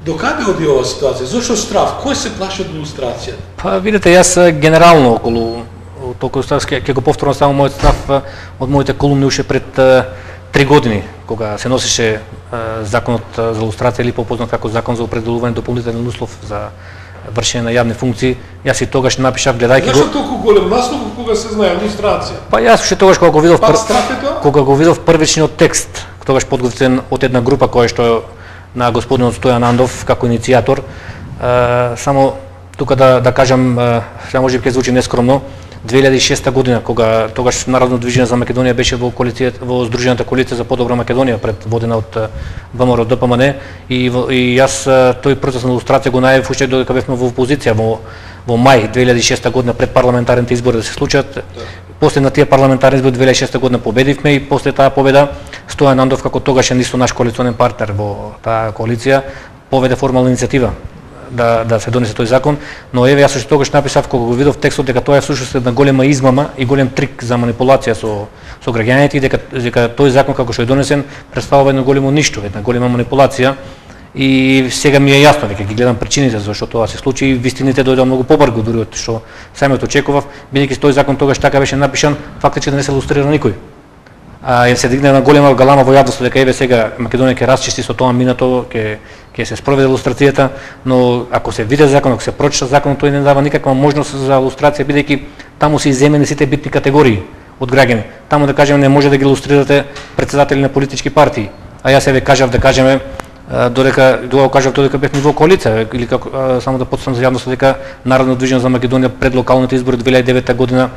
Докаде оди оваа ситуација? Зошто штраф? Кој се плаши од лустрација? Па видите, јас генерално околу толку ќе го повторам само мојот став од моите колумни уште пред 3 години, кога се носеше законот за лустрација или попознат како закон за определување дополнителен услов за вршење на јавни функции. Јас и тогаш напишав гледајќи го. Зашто толку голем наслов кога се знае лустрација? Па јас уште тогаш кога го видов првичниот текст, тогаш подготвен од една група која што на господинот Стојан Андов како иницијатор, само тука да кажам, сега може би ќе звучи нескромно, 2006 година, кога тогаш Народно движење за Македонија беше во Сдружената коалиција за подобра Македонија, предводена од ВМРО ДПМН, и јас тој процес на лустрација го најавив уште додека бевме во опозиција во мај 2006 година пред парламентарните избори да се случат. После на тие парламентарни избори 2006 година победивме и после таа победа Стојан Андов како тогашен исто наш коалиционен партнер во таа коалиција поведе формална иницијатива да се донесе тој закон, но еве јас уште тогаш написав кога го видов текстот дека тоа е всушност една голема измама и голем трик за манипулација со граѓаните и дека тој закон како што е донесен представува едно големо ништо, една голема манипулација. И сега ми е јасно дека ги гледам причините зашто тоа се случи и вистините дојдоа многу побрзо дури од што самиот очекував, бидејќи тој закон тогаш така беше напишан, фактички да не се лустрира никој. Ја се дигна една голема галама во јавноста дека еве сега Македонија ќе расчисти со тоа минато, ќе се спроведе лустрацијата, но ако се види закон, ако се прочита закон, тој не дава никаква можност за лустрација, бидејќи таму се иземени сите битни категории од граѓани. Таму да кажеме не може да ги лустрирате председатели на политички партии. А јас еве кажав да кажеме додека кажав додека бевме во коалиција или како само да потсам за јавноста дека Народно движење за Македонија пред локалните избори 2009 година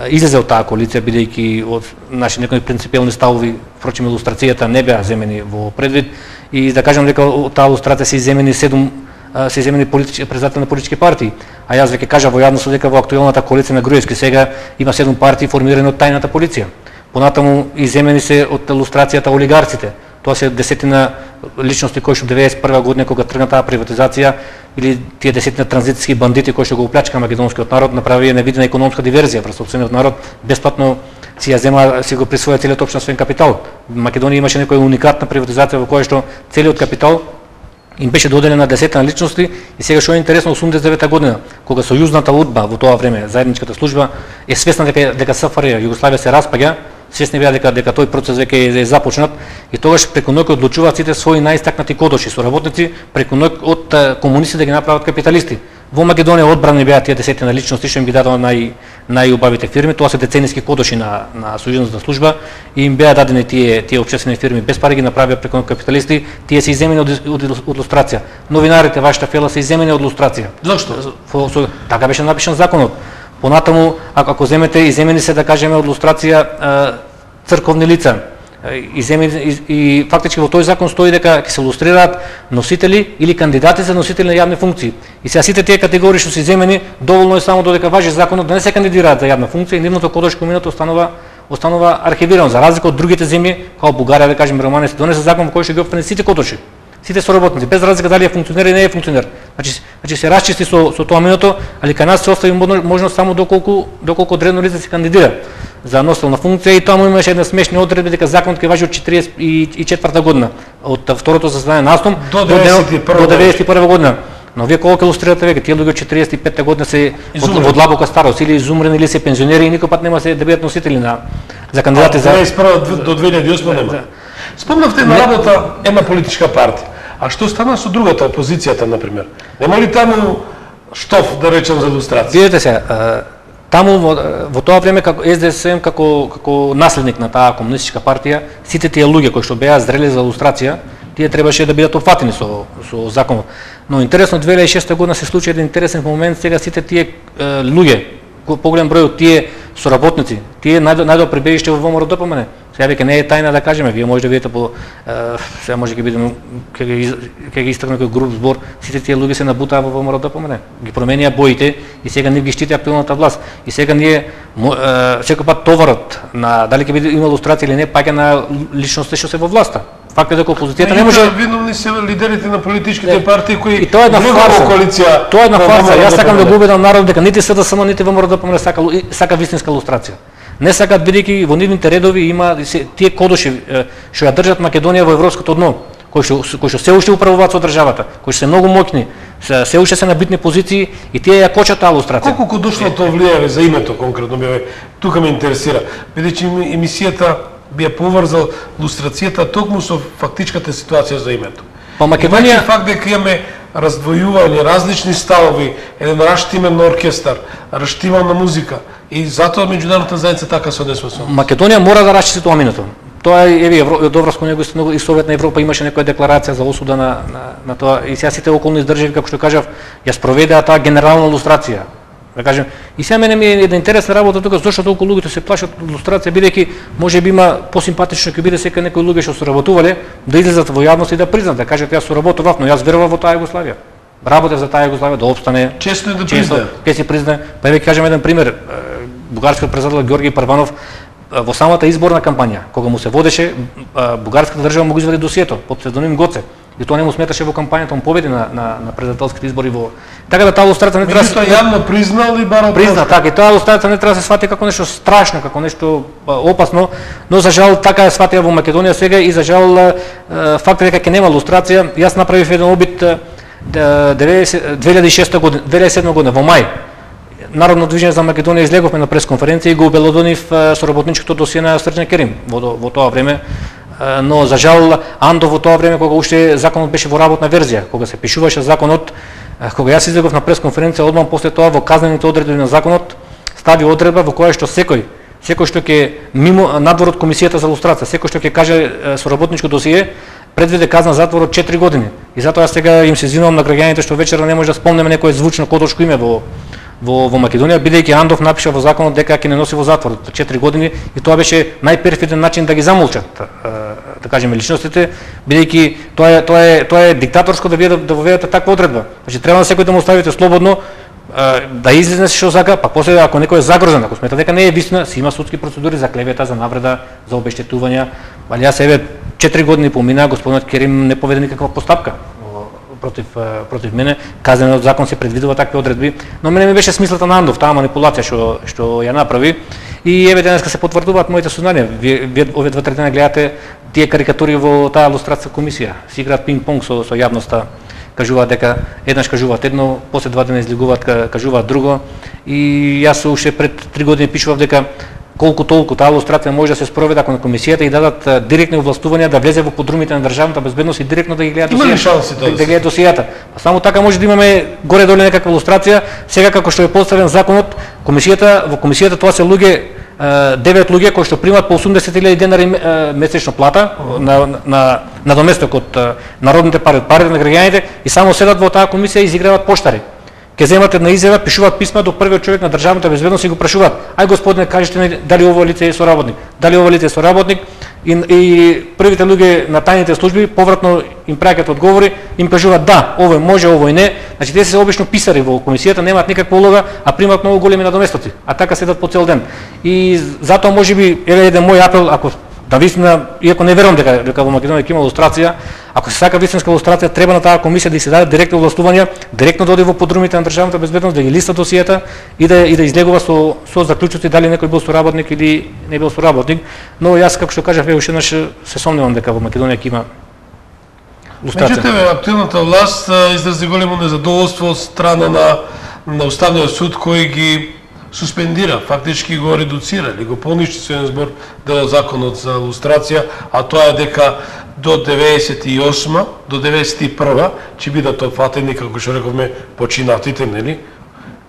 излезе од таа коалиција бидејќи од наши некои принципиелни ставови, впрочем илустрацијата не беа земени во предвид и да кажам дека од таа илустрација се иземени 7 председатели на политички партии. А јас веќе кажав во јавноста дека во актуелната коалиција на Груевски сега има 7 партии формирани од тајната полиција. Понатаму иземени се од илустрацијата олигарците. Тоа се десетина личности кои што 91 година кога тргна таа приватизација или тие десетина транзитски бандити кои што го уплячка македонскиот народ направија невидена економска диверзија врз сопствениот народ, бесплатно си го присвоја целиот општествен капитал. Македонија имаше некоја уникатна приватизација во која што целиот капитал им беше доделен на десетина личности и сега што е интересно 89 година кога сојузната удба во тоа време заедничката служба е свесна дека СФР Југославија се распаѓа, свесни беа дека тој процес веќе е започнат и тогаш преку ноќ одлучуваат сите своји најистакнати кодоши соработници преку ноќ од комунисти да ги направат капиталисти. Во Македонија одбрани беа тие 10 личности што им ги дадоа најубавите фирми, тоа се децениски кодоши на Сојузната служба и им беа дадени тие општествени фирми без пари, ги направија преку капиталисти, тие се иземени од лустрација. Новинарите, вашата фела се иземени од лустрација. Зошто? Така беше напишан законот. Понатаму, ако земете, иземени се, да кажеме, од лустрација црковни лица. И фактички во тој закон стои дека ќе се лустрираат носители или кандидати за носители на јавни функции. И сега сите тие категории што се иземени, доволно е само додека важи законот да не се кандидираат за јавна функција и нивното кодошко името останува архивирано, за разлика од другите земји, како Бугарија, да кажеме, Романија, се донесе закон во кој што ги опфани сите кодоши, сите соработници, без разлика дали е функционер или не е функционер. Значи се расчисти со тоа миното, али кај нас се остави можност само доколку одредено лице се кандидира за носителна функција и таму имаше една смешни одредби дека законот ќе важи од 44 година, од второто заседание на АСТОМ до 91 година. Но вие колку ќе лустрирате веќе, тие луѓе од 45 година се во длабока старост или изумрени или се пензионери и никој пат нема се да бидат носители за кандидати за 21 до 2008 нема. Спомнавте на работа една политичка партија. А што стана со другата опозицијата, например? Нема ли таму штоф, да речем, за лустрација? Видете се, таму во тоа време како СДСМ како наследник на таа комунистичка партија, сите тие луѓе кои што беа зрели за лустрација, тие требаше да бидат опфатени со законот. Но интересно 2006 година се случи еден интересен момент, сега сите тие луѓе, поголем број од тие соработници, тие најдоа прибежиште во ВМРО-ДПМН. Сега веќе не е тајна да кажеме, вие може да видите сега може ќе ги истргнеме кој груп збор, сите тие луѓе се набутаа во ВМРО-ДПМН. Ги променија боите и сега нив ги штити актуелната власт. И сега ние секој пат товарот на дали ќе биде има лустрација или не паѓа на личностите што се во власта. Факт е дека опозицијата не може. Виновни се лидерите на политичките партии кои тоа е една фарса. Тоа е една фарса. Јас сакам да го убедам народот дека нити СДСМ нити ВМРО-ДПМН сака вистинска лустрација. Не сакаат, бидејќи во нивните редови има тие кодоши што ја држат Македонија во европското дно, кои што се уште управуваат со државата, кои што се многу моќни, се уште се на битни позиции и тие ја кочат таа лустрација. Колку кодошлото влијае за името конкретно тука ме интересира, бидејќи емисијата би ја поврзал лустрацијата токму со фактичката ситуација за името. Па Македонија факт дека имаме раздвојување, различни ставови, еден раштимен оркестар, раштимана музика и затоа меѓународната заедница така се однесува со. Македонија мора да расчисти тоа минато. Тоа е добро со него и Советна Европа имаше некоја декларација за осуда на тоа и сега сите околни држави, како што кажав, ја спроведеа таа генерална лустрација. Да кажем, и сега мене ми е една интересна работа тука, зашто толку луѓето се плашат од лустрација, бидејќи можеби има посимпатично ќе биде сека некои луѓе што соработувале да излезат во јавност и да признаат, да кажат јас соработував, но јас верував во таа Југославија. Работев за таа Југославија да опстане. Често е да признае. Ќе се признае. Па веќе кажем еден пример. Бугарскиот председател Ѓорги Прванов во самата изборна кампања, кога му се водеше, бугарската држава му го извади досието под псевдоним Гоце. И тоа не му сметаше во кампањата, он победи на председателските избори во. Така да таа лустрација не треба да јавно признал и барал. Призна, така и таа лустрација не треба да се свати како нешто страшно, како нешто опасно, но за жал така е сватија во Македонија сега и за жал факт е дека ќе нема лустрација. Јас направив еден обид 2007 година во мај. Народно движење за Македонија излеговме на пресконференција и го обелодонив соработничкото досие на Срđan Керим во тоа време. Но за жал Андов во тоа време кога уште законот беше во работна верзија, кога се пишуваше законот, кога јас излегов на пресконференција одмам после тоа во казнените одредби на законот стави одредба во која што секој што ќе мимо надвор од комисијата за лустрација, секој што ќе каже соработничко досие предвиде казна затвор од 4 години. И затоа сега им се извинувам на граѓаните што вечера не може да спомнеме некое звучно кодошко име во Македонија, бидејќи Андов напиша во законот дека ќе не носи во затвор 4 години и тоа беше најперфиден начин да ги замолчат, да кажеме, личностите, бидејќи тоа е диктаторско да воведете таква одредба. Значи треба на секој да му оставите слободно да излезе што сака, па после ако некој е загрозен, ако смета дека не е вистина, си има судски процедури за клевета, за навреда, за обештетувања. Али јас 4 години помина, господинот Керим не поведе никаква постапка против мене. Казнениот закон се предвидува такви одредби, но мене ми беше смислата на Андов, таа манипулација што ја направи и денеска се потврдуваат моите сознанија. Вие овие 2-3 дена гледате тие карикатури во таа лустрација комисија, си играат пинг-понг со јавноста, кажуваат дека еднаш кажуваат едно, после 2 дена излегуваат кажуваат друго и јас уште пред 3 години пишував дека колку толку таа лустрација може да се спроведе ако на комисијата и дадат директни овластувања да влезе во подрумите на државната безбедност и директно да ги гледа досијата. Само така може да имаме горе-долу некаква лустрација. Сега како што е поставен законот, во комисијата тоа се луѓе 9 луѓе кои што примаат по 80.000 денари месечно плата на доместок од народните пари, од парите на граѓаните и само седат во таа комисија и изиграваат поштари. Ке земат една изјава, пишуваат писма до првиот човек на државната безбедност и го прашуваат: "Ај господине, кажете ми дали ова лице е соработник?" Дали ова лице е соработник? И првите луѓе на тајните служби повратно им праќаат одговори, им кажуваат: "Да, овој може, овој не." Значи те се обично писари во комисијата, немаат никаква улога, а примаат многу големи надоместоци, а така седат по цел ден. И затоа можеби еве еден мој апел, ако да вистина, иако не верувам дека во Македонија ќе има лустрација, ако се сака вистинска лустрација, треба на таа комисија да се даде директно овластувања, директно да оди во подрумите на државната безбедност, да ги листа досијата и да излегува со заклучоци дали некој бил соработник или не бил соработник. Но јас како што кажав, уште еднаш се сомневам дека во Македонија ќе има лустрација. Меѓутоа, активната власт изрази големо незадоволство од страна на Уставниот суд кој ги суспендира, фактички го редуцира или го поништи со еден збор дел од законот за лустрација, а тоа е дека до 98 до 91 ќе бидат опфатени, како што рековме, починатите, нели?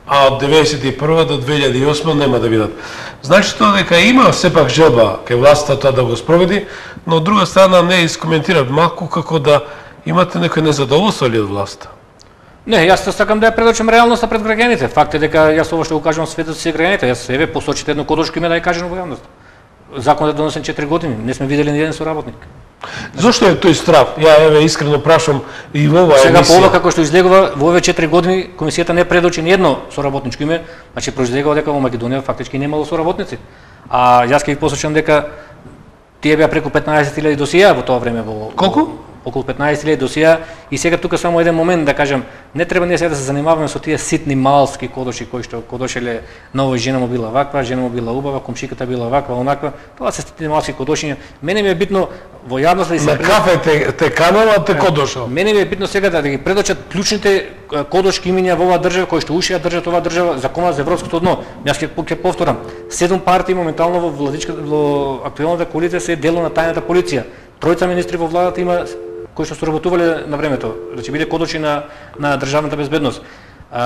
А од 91 до 2008 нема да бидат. Значи тоа дека има сепак желба кај власта тоа да го спроведи, но од друга страна не искоментира малку како да имате некој незадоволство ли од власта? Не, јас сакам да ја предочам реалноста пред граѓаните. Факт е дека јас ова што го кажувам светот си граѓаните, јас еве посочите едно кодошко име да ја кажам во јавност. Законот е донесен 4 години, не сме видели ни еден соработник. Зошто е тој страв? Ја еве искрено прашам и во оваа емисија. Сега по ова како што излегува во овие 4 години комисијата не предочи ни едно соработничко име, значи произлегува дека во Македонија фактички немало соработници. А јас ќе ви посочам дека тие беа преку 15.000 досија во тоа време во колку? Околу 15.000 досија и сега тука само еден момент да кажам, не треба ние сега да се занимаваме со тие ситни малски кодоши кои што кодошеле новој жена му била ваква, жена му била убава, комшиката била ваква, онаква. Тоа се ситни малски кодошиња. Мене ми е битно во јавност да се на кафе те канала те кодошал. Мене ми е битно сега да ги предочат клучните кодошки имиња во оваа држава кои што уши ја држат оваа држава законот за европското дно. Јас ќе повторам, 7 партии моментално во актуелната коалиција се дело на тајната полиција. Тројца министри во владата има кои што соработувале на времето, да ќе биде кодочи на државната безбедност.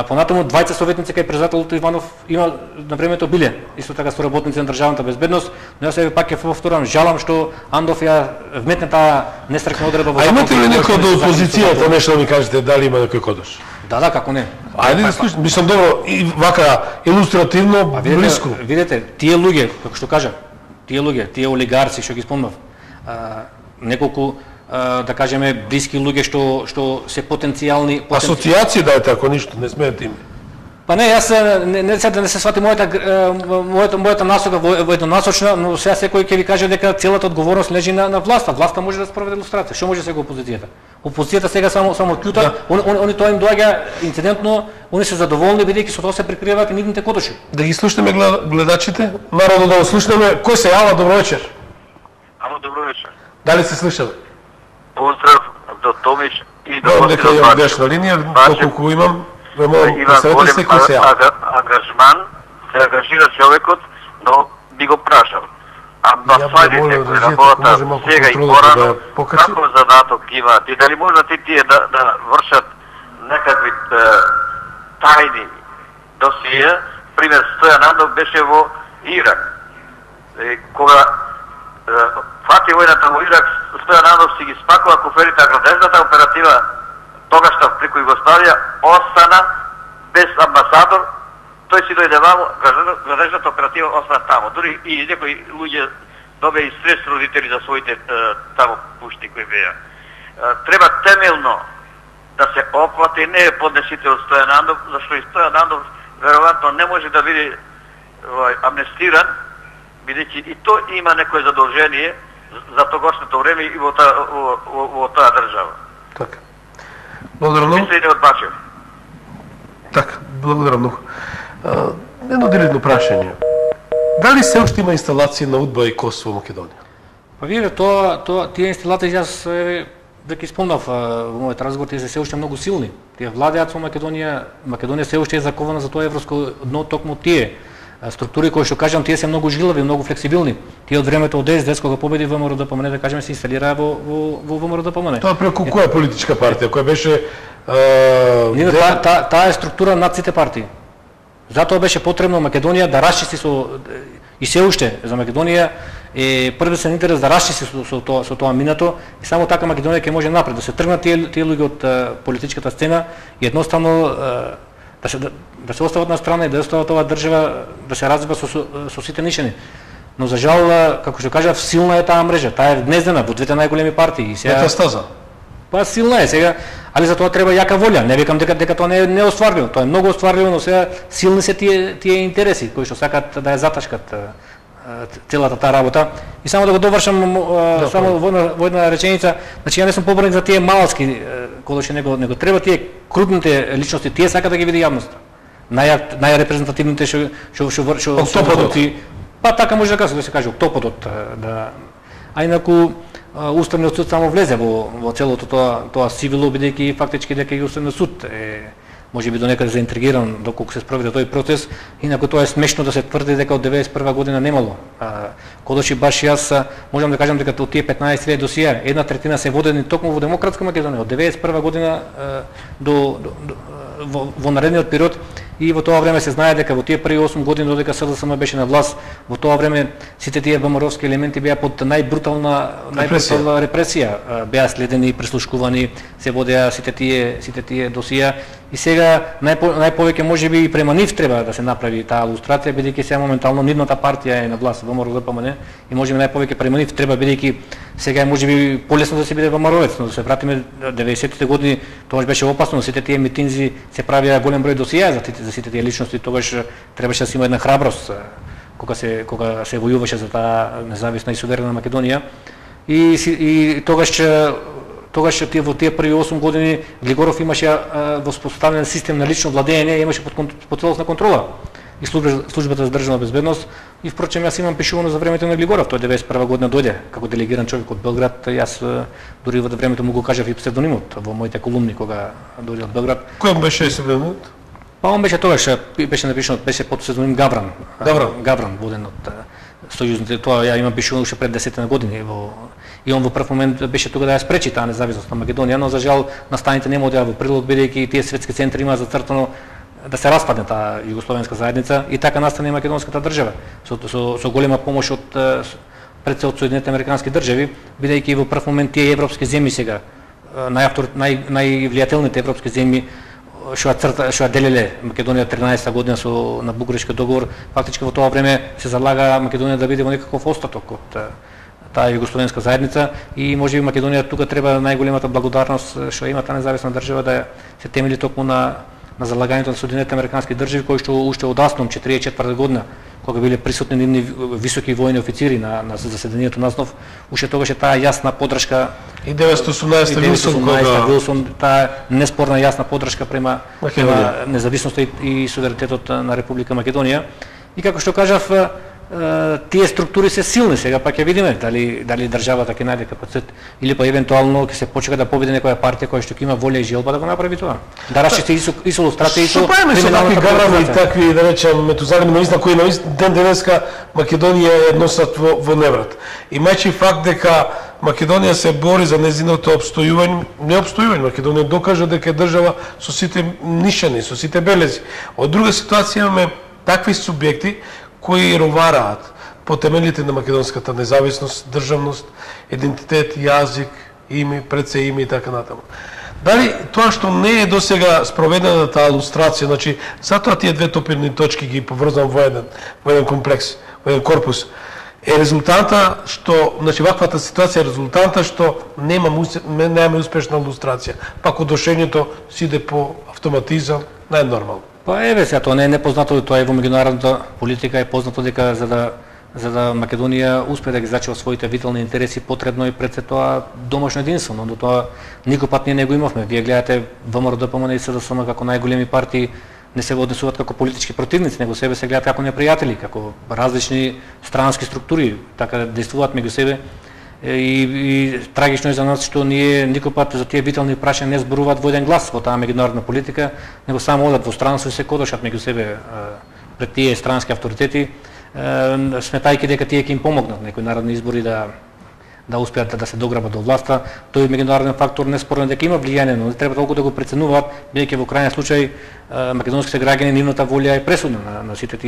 Понатаму двајца советници кај председателот Иванов има на времето биле исто така соработници на државната безбедност, но јас еве пак ќе повторам, жалам што Андов ја вметне таа нестрекна одредба во. А имате ли некој од опозицијата нешто да ми кажете дали има некој кодош? Да, како не. Ајде да слушам, мислам добро и вака илустративно блиску. Видете, тие луѓе, како што кажа, тие олигарци што ги спомнав, неколку да кажеме блиски луѓе што се потенцијални асоцијации да е тако ништо не смеете им. Па не, јас не се да се свати мојата насока во еднонасочна, но сега секој ќе ви каже дека целата одговорност лежи на власта. Власта може да спроведе лустрација. Што може сега опозицијата? Опозицијата сега само ќута, они тоа им доаѓа инцидентно, они се задоволни бидејќи со тоа се прикриваат и нивните кодоши. Да ги слушнеме гледачите, народно да го слушнеме. Кој се јава? Добро вечер. Ало, добро вечер. Дали се слушаме? Поздрав до Томиш и до Васил. Дека ја дешна линија, доколку имам, ве молам, посветете се кој се јава. Ангажман, се ангажира човекот, но би го прашал. Амбасадите кои работат сега и порано, како задаток имаат и дали можат и тие да вршат некакви тајни досија? Пример, Стојан Андов беше во Ирак. Кога фати војната во Ирак, Стојан Андов си ги спакува куферите, а градежната оператива тогашна преку Југославија остана без амбасадор. Тој си дојде ваму, градежната оператива остана таму. Дури и некои луѓе добија и стрес родители за своите таму пушти кои беа. Треба темелно да се опфати, не е поднесител Стојан Андов, зашто и Стојан Андов веројатно не може да биде амнестиран, бидејќи и тој има некое задолжение за тогашното време и во таа држава. Така. Благодарам многу. Мислење од Бачев. Така, благодарам многу. Едно директно прашање. Дали се уште има инсталации на УДБА и Косово во Македонија? Па видите, тие инсталации јас дека исполнав во мојот разговор, тие се уште многу силни. Тие владеат во Македонија, Македонија се уште е закована за тоа европско дно, токму тие. структури кои што кажам тие се многу жилави, многу флексибилни. Тие од времето од СДС кога победи ВМРО ДПМН да кажеме се инсталираа во ВМРО ДПМН. Тоа преку која политичка партија која беше таа е структура над сите партии. Затоа беше потребно Македонија да расчисти со и се уште за Македонија е првен интерес да расчисти со тоа минато и само така Македонија ќе може напред да се тргнат тие луѓе од политичката сцена и едноставно да се остават на страна и да остават оваа држава да се развива со сите нишани. Но за жал, како што кажав, силна е таа мрежа, таа е гнездена во двете најголеми партии. Сега стаза. Па силна е сега, али за тоа треба јака волја. Не викам дека тоа не е остварливо, тоа е многу остварливо, но сега силни се тие интереси кои што сакаат да ја заташкат целата таа работа. И само да го довршам само во една реченица, значи ја не сум поборник за тие малски кога што него треба тие крупните личности, тие сакаат да ги види јавноста. Најрепрезентативните што па така може да се каже октоподот да. А инаку Уставниот суд само влезе во целото тоа сивило, бидејќи фактички дека и Уставниот суд е можеби донекаде заинтригиран доколку се спроведе тој процес, инаку тоа е смешно да се тврди дека од 91 година немало. Кодочи баш јас можам да кажам дека од тие 15.000 досија, 1/3 се водени токму во Демократска Македонија од 91 година во наредниот период. И во тоа време се знае дека во тие први 8 години додека СДСМ беше на власт, во тоа време сите тие ВМРО-вски елементи беа под најбрутална репресија, беа следени, прислушкувани, се водеа сите тие досија. И сега најповеќе можеби и према нив треба да се направи таа илустрација, бидејќи сега моментално нивната партија е на власт, ВМРО ДПМН, и можеби најповеќе према нив треба, бидејќи сега е можеби полесно да се биде ВМРО-вец, но да се вратиме 90-тите години, тогаш беше опасно, сите тие митинзи се правија голем број досија за сите тие личности, тогаш требаше да се има една храброст кога се војуваше за таа независна и суверена Македонија. И тогаш во тие први 8 години Глигоров имаше воспоставен систем на лично владење, имаше под целосна контрола и службата за државна безбедност. И впрочем јас имам пишувано за времето на Глигоров, тој 91 година дојде како делегиран човек од Белград, јас дури во времето му го кажав и псевдонимот во моите колумни кога дојде од Белград. Кој беше псевдонимот? Па он беше тогаш беше напишано, беше под псевдоним Гавран. Гавран воден од сојузните, тоа ја имам пишувано уште пред 10 години и он во прв момент беше тука да ја спречи таа независност на Македонија, но за жал настаните нема одеа во прилог, бидејќи тие светски центри имаа зацртано да се распадне таа југословенска заедница и така настане македонската држава со голема помош од пред се од Соединетите американски држави, бидејќи во прв момент тие европски земји сега највлијателните европски земји што ја делеле Македонија 13 година на Бугурешкиот договор, фактички во тоа време се залага Македонија да биде во некаков остаток од таа југословенска заедница и можеби Македонија тука треба најголемата благодарност што има таа независна држава да се темели токму на залагањето на Соединетите американски држави кои што уште од Асном 44 година кога биле присутни нивни високи војни офицери на заседанието на Аснов, уште тогаш е таа јасна поддршка и 918 Вилсон, таа неспорна јасна поддршка према независноста и суверенитетот на Република Македонија. И како што кажав, тие структури се силни, сега па ќе видиме дали државата ќе најде капацитет или па евентуално ќе се почека да победи некоја партија која што ќе има волја и желба да го направи тоа. Да расчисти и со илустрација и со криминалната гаврани и такви, да речем, метузалени кои на ден денеска Македонија е едносат во неврат. Имајќи факт дека Македонија се бори за нејзиното обстојување, не обстојување, Македонија докажа дека е држава со сите нишани, со сите белези. Од друга ситуација имаме такви субјекти кои ровараат по темелите на македонската независност, државност, идентитет, јазик, име, пред се име и така натаму. Дали тоа што не е досега спроведена таа илустрација, значи затоа тие две топирни точки ги поврзам во еден комплекс, во еден корпус, е резултанта што, значи ваквата ситуација е резултанта што немаме успешна илустрација. Пак одошењето си иде по автоматизам, најнормално. Па еве сега тоа не е непознато, тоа е во меѓународната политика, е познато дека за да Македонија успее да ги зачува своите витални интереси, потребно е пред се тоа домашно единство, но тоа никој пат ние не го имавме. Вие гледате ВМРО ДПМН и СДСМ како најголеми партии не се однесуваат како политички противници, него себе се гледаат како непријатели, како различни странски структури, така действуваат меѓу себе. И трагично е за нас што ние никој пат за тие витални прашања не зборуваат во еден глас во таа меѓународна политика, него само одат во странство и се кодошат меѓу себе пред тие странски авторитети, сметајќи дека тие ќе им помогнат некои народни избори да успеат да се дограбат до власта. Тој меѓународен фактор неспорно дека има влијание, но не треба толку да го преценуваат, бидејќи во крајен случај македонските граѓани, нивната волја е пресудна на сите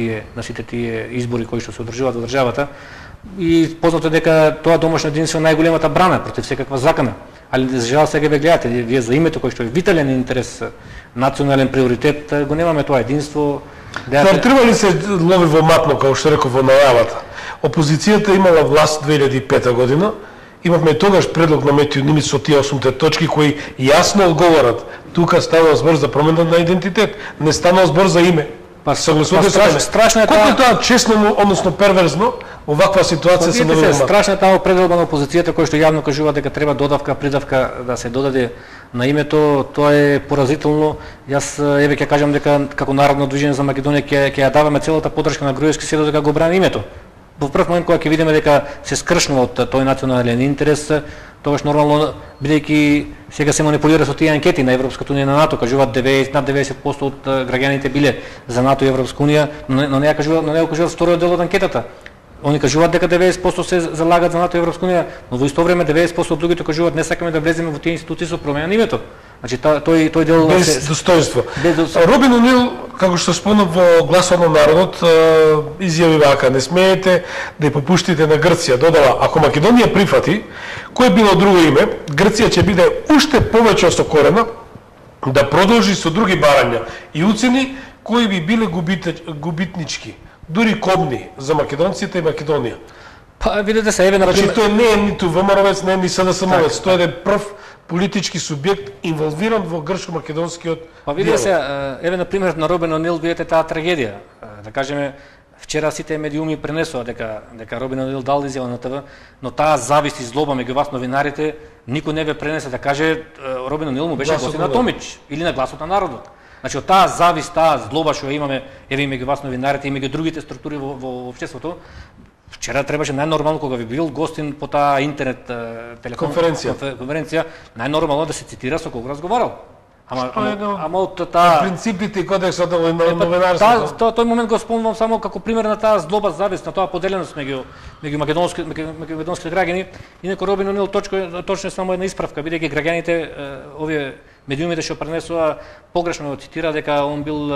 тие избори кои што се одржуваат во државата. И познато е дека тоа домашно единство е најголемата брана против секаква закана. Али за жал сега ве гледате, вие за името кој што е витален интерес, национален приоритет, го немаме тоа единство. Треба ли се лови во матно, како што реков во најавата? Опозицијата имала власт 2005 година, имавме тогаш предлог на Метју Нимиц со тие 8 точки кои јасно одговорат. Тука става збор за промена на идентитет, не стана збор за име. Согласувате се? Страшно е тоа честно, односно перверзно, оваква ситуација се наведува. Страшна е таа предлога на опозицијата кој што јавно кажува дека треба додавка, придавка да се додаде на името. Тоа е поразително. Јас еве ќе кажам дека како Народно движење за Македонија ќе ја даваме целата поддршка на Груевски се додека го брани името. Во прв момент кога ќе видиме дека се скршнува од тој национален интерес, тогаш нормално, бидејќи сега се манипулира со тие анкети на Европската унија, на НАТО, кажуваат над 90% од граѓаните биле за НАТО и Европска унија, но не го кажуваат вториот дел од анкетата. Они кажуваат дека 90% се залагат за НАТО и Европска унија, но во исто време 90% од луѓето кажуваат не сакаме да влеземе во тие институции со промена на името. Значи тој дел без достоинство. Робин Онил, како што спомнав во Гласот на народот, изјави вака: не смеете да ја попуштите на Грција. Додава: ако Македонија прифати кое било друго име, Грција ќе биде уште повеќе осокорена да продолжи со други барања и уцени кои би биле губитнички, дури кобни за македонците и Македонија. Па видете се, еве на пример, тој не е ниту ВМРО-вец, не е ни СДСМ-овец, тој е прв политички субјект инволвиран во грчко-македонскиот. Па видете се, еве на пример на Робин Онил, видете таа трагедија. Да кажеме, вчера сите медиуми пренесоа дека Робин Онил дал изјава на ТВ, но таа завист и злоба меѓу вас новинарите никој не ве пренесе да каже Робин Онил му беше гостин на Томич или на Гласот на народот. Значи од таа завист, таа злоба што ја имаме еве меѓу вас новинарите и меѓу другите структури во општеството, вчера требаше најнормално кога ви бил гостин по таа интернет конференција, најнормално да се цитира со кого разговарал. Ама од таа принципите и кодексот на новинарството. Тој момент го спомнувам само како пример на таа злоба, завист, на тоа поделеност меѓу македонските граѓани. Инаку Робин Онил точно само една исправка, бидејќи граѓаните овие медиумите што пренесува погрешно цитира дека он бил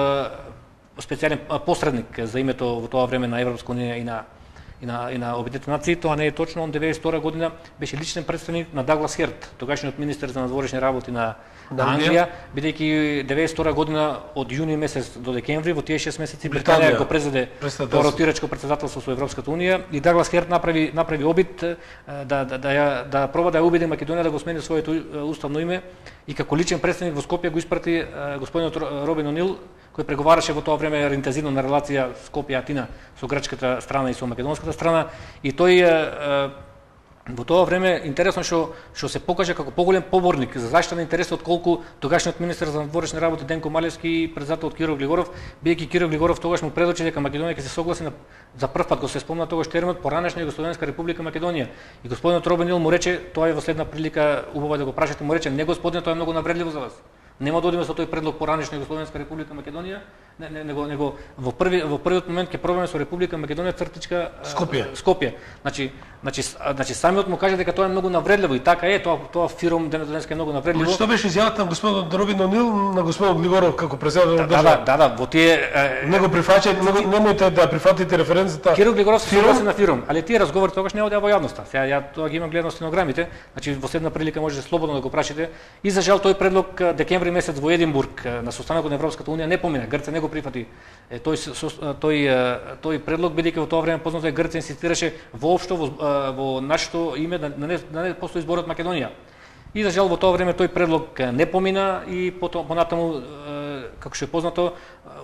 специјален посредник за името во тоа време на Европска унија и на Обединетите нации. Тоа не е точно. Он 92 година беше личен представник на Даглас Херт, тогашниот министер за надворешни работи на Англија, бидејќи 92 година од јуни месец до декември во тие 6 месеци Британија го презеде тоа ротирачко претседателство со Европската унија и Даглас Херт направи обид да проба да ја убеди Македонија да го смени своето уставно име и како личен представник во Скопје го испрати господинот Робин Онил, кој преговараше во тоа време интензивно на релација Скопје-Атина со грчката страна и со македонската страна, и тој во тоа време интересно што се покажа како поголем поборник за заштита на интересот колку тогашниот министер за надворешни работи Денко Малевски и председателот Киро Глигоров, бидејќи Киро Глигоров тогаш му предочи дека Македонија ќе се согласи за прв пат го се спомна тогаш терминот поранешна Југословенска република Македонија. И господинот Робин Онил му рече, тоа е во следна прилика убаво да го прашате, му рече: не господине, тоа е многу навредливо за вас. Нема да одиме со тој предлог поранешна Југословенска република Македонија, него во првиот момент ќе пробаме со Република Македонија цртичка Скопје. Значи самиот му каже дека тоа е многу навредливо и така е, тоа фиром денеска е многу навредливо. Што беше изјавата на господинот Робин Онил на господинот Глигоров како председател на држава? Да, во тие него прифаќаат, немојте да прифатите референцата. Киро Глигоров се согласи на фиром, али тие разговори тогаш не одеа во јавноста. Сега ја тоа ги имам гледано стенограмите, значи во следна прилика можете слободно да го прашите. И за жал тој предлог декември месец во Единбург на состанокот на Европската унија не помина, Грција не го прифати. Тој предлог, бидејќи во тоа време познато е Грција инсистираше воопшто во нашето име да не постои зборот Македонија. И за жал во тоа време тој предлог не помина и понатаму, како што е познато,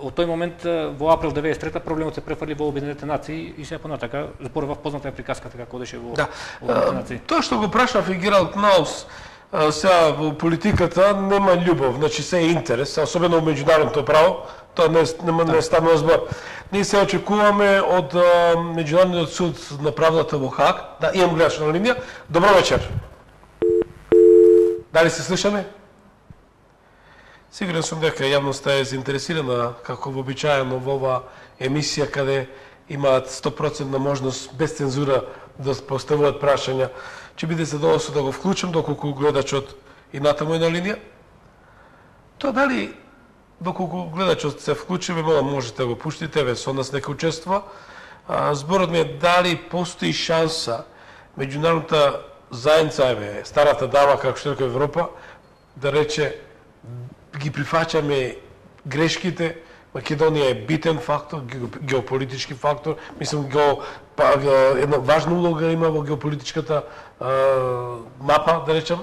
од тој момент во април 93 проблемот се префрли во Обединетите нации и се понатака зборува позната е приказката како одеше во Обединетите нации. Тоа што го прашав и Гералд Наус, сега во политиката нема љубов, значи се е интерес, особено во меѓународното право, тоа не станува збор. Ние се очекуваме од Меѓународниот суд на правдата во Хаг. Да, имам гледач на линија. Добро вечер. Дали се слушаме? Сигурен сум дека јавноста е заинтересирана, како вообичаено во ова емисија, каде имаат 100% можност без цензура да поставуваат прашања. Ќе биде задоволство да го вклучам, доколку гледачот и натаму е на линија. Тоа дали, доколку гледачот се вклучи, можете да го пуштите, еве со нас нека учествува. Зборот ми е дали постои шанса меѓународната заедница, еве, старата дама, како што рекол Европа, да рече ги прифаќаме грешките. Македонија е битен фактор, геополитички фактор, мислам една важна улога има во геополитичката мапа, да речем,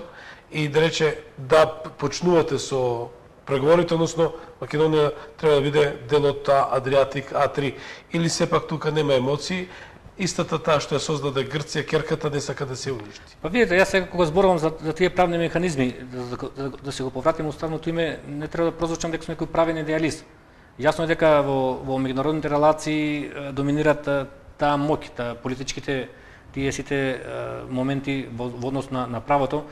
и да рече да почнувате со преговорите, односно Македонија треба да биде дел од Адриатик А3, или сепак тука нема емоции, истата таа што ја создаде Грција, керката не сака да се уништи. Па видите, јас сега кога зборувам за тие правни механизми, да се го повратиме уставното име, не треба да прозвучам дека сум некој правен идеалист. Јасно е дека во меѓународните релации доминираат таа моќ, политичките тие сите моменти во однос на правото.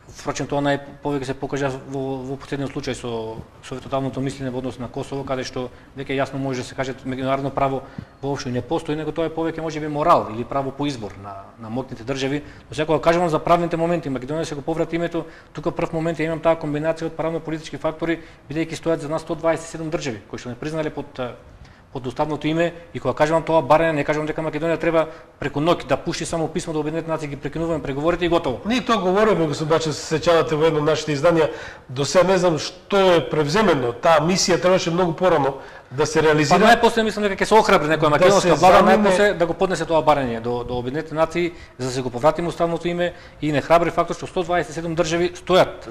Впрочем, тоа најповеќе се покажа во последниот случај со тоталното мислење во однос на Косово, каде што веќе јасно може да се каже меѓународно право воопшто не постои, него тоа е повеќе можеби морал или право по избор на моќните држави. Но сега кога кажувам за правните моменти, Македонија се го поврати името, тука прв момент имам таа комбинација од правно-политички фактори, бидејќи стојат за нас 127 држави кои што не признале под уставното име, и кога кажувам тоа барање, не кажувам дека Македонија треба преку ноќ да пушти само писмо до Обединетите нации, ги прекинуваме преговорите и готово. Ние тоа говориме, господин Бачев, се сеќавате во едно од нашите изданија, до сега не знам што е превземено, таа мисија требаше многу порано да се реализира. Па најпосле мислам дека ќе се охрабри некоја македонска влада најпосле да го поднесе тоа барање до Обединетите нации, за да се го повратиме уставното име, и не храбри фактор што 127 држави стојат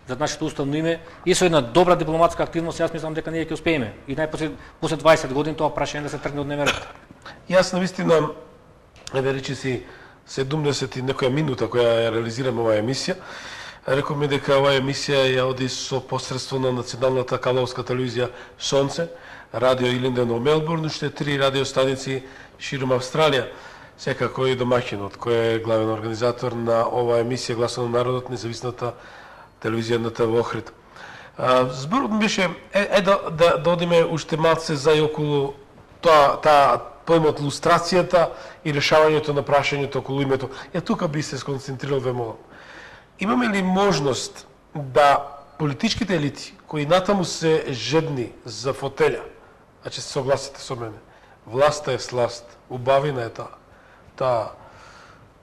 за нашето уставно име, и со една добра дипломатска активност, јас мислам дека ние ќе успееме. И најпосле после 20 години тоа прашање да се тргне од дневен ред. Јас навистина, еве речи си 70 и некоја минута која ја реализирам оваа емисија, реков ми дека оваа емисија ја оди со посредство на националната кабелска телевизија Сонце, радио Илинден во Мелбурн, уште 3 радиостаници широм Австралија. Секако и домаќинот, кој е главен организатор на оваа емисија Гласот на народот, независната телевизијата во Охрид. Зборот ми беше да одиме уште малце за и околу таа поемот лустрацијата и решавањето на прашањето околу името. Тука би се сконцентрирал ве молам. Имаме ли можност да политичките елити, кои натаму се жедни за фотелја, значи се согласите со мене, власта е сласт, убавина е таа,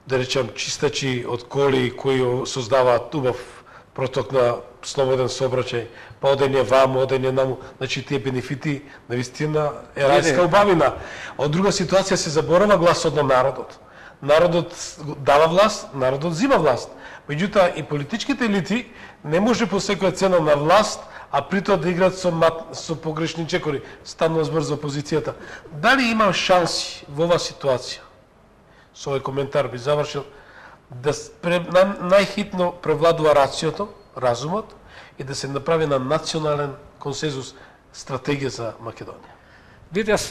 да речем, чистачи од коли кои создаваат убав проток на слободен сообраќај, па одење ваму, одење наму, значи тие бенефити навистина е рајска убавина. Од друга ситуација се заборава гласот на народот. Народот дава власт, народот зима власт. Меѓутоа и политичките елити не може по секоја цена на власт, а при тоа да играат со погрешни чекори. Станува збор за опозицијата. Дали има шанси во оваа ситуација? Со овој коментар би завршил, да најхитно превладува рациото, разумот, и да се направи на национален консензус стратегија за Македонија. Видите, јас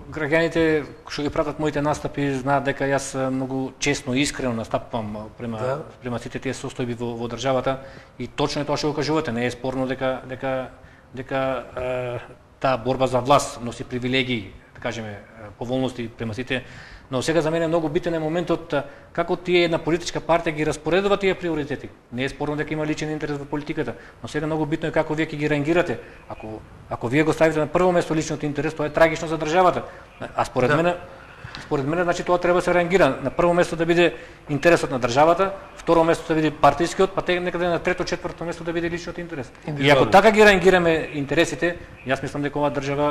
граѓаните што ги пратат моите настапи знаат дека јас многу честно и искрено настапувам према сите тие состојби во државата, и точно е тоа што го кажувате, не е спорно дека таа борба за власт носи привилегии, да кажеме, поволности према сите. Но сега за мене многу битен е моментот како тие една политичка партија ги распоредува тие приоритети. Не е спорно дека има личен интерес во политиката, но сега многу битно е како вие ќе ги рангирате. Ако вие го ставите на прво место личниот интерес, тоа е трагично за државата. А според мене значи тоа треба да се рангира. На прво место да биде интересот на државата, второ место да биде партискиот, па некаде на трето, четврто место да биде личниот интерес. И ако така ги рангираме интересите, јас мислам дека оваа држава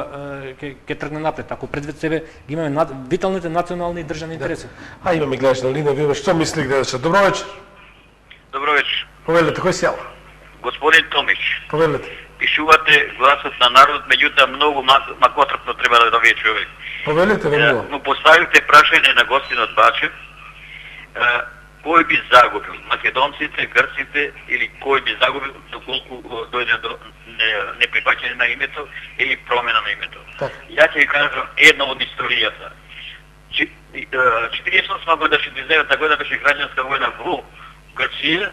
ќе тргне напред. Ако пред себе ги имаме виталните национални и државни интереси. Имаме гледаш на линија, вие што мислите гледача? Добро вечер. Добро вечер. Повелете, кој се јава? Господин Томич. Повелете. Пишувате Гласот на народот, меѓутоа многу макотрпно треба да вие човек. Повелете, ве му поставите прашање на гостинот Бачев, кој би загубил, македонците, грците, или кој би загубил доколку дојде до неприфаќање на името или промена на името. Ја ќе ви кажам една од историјата. 48 година, 69 година беше граѓанска војна во Грција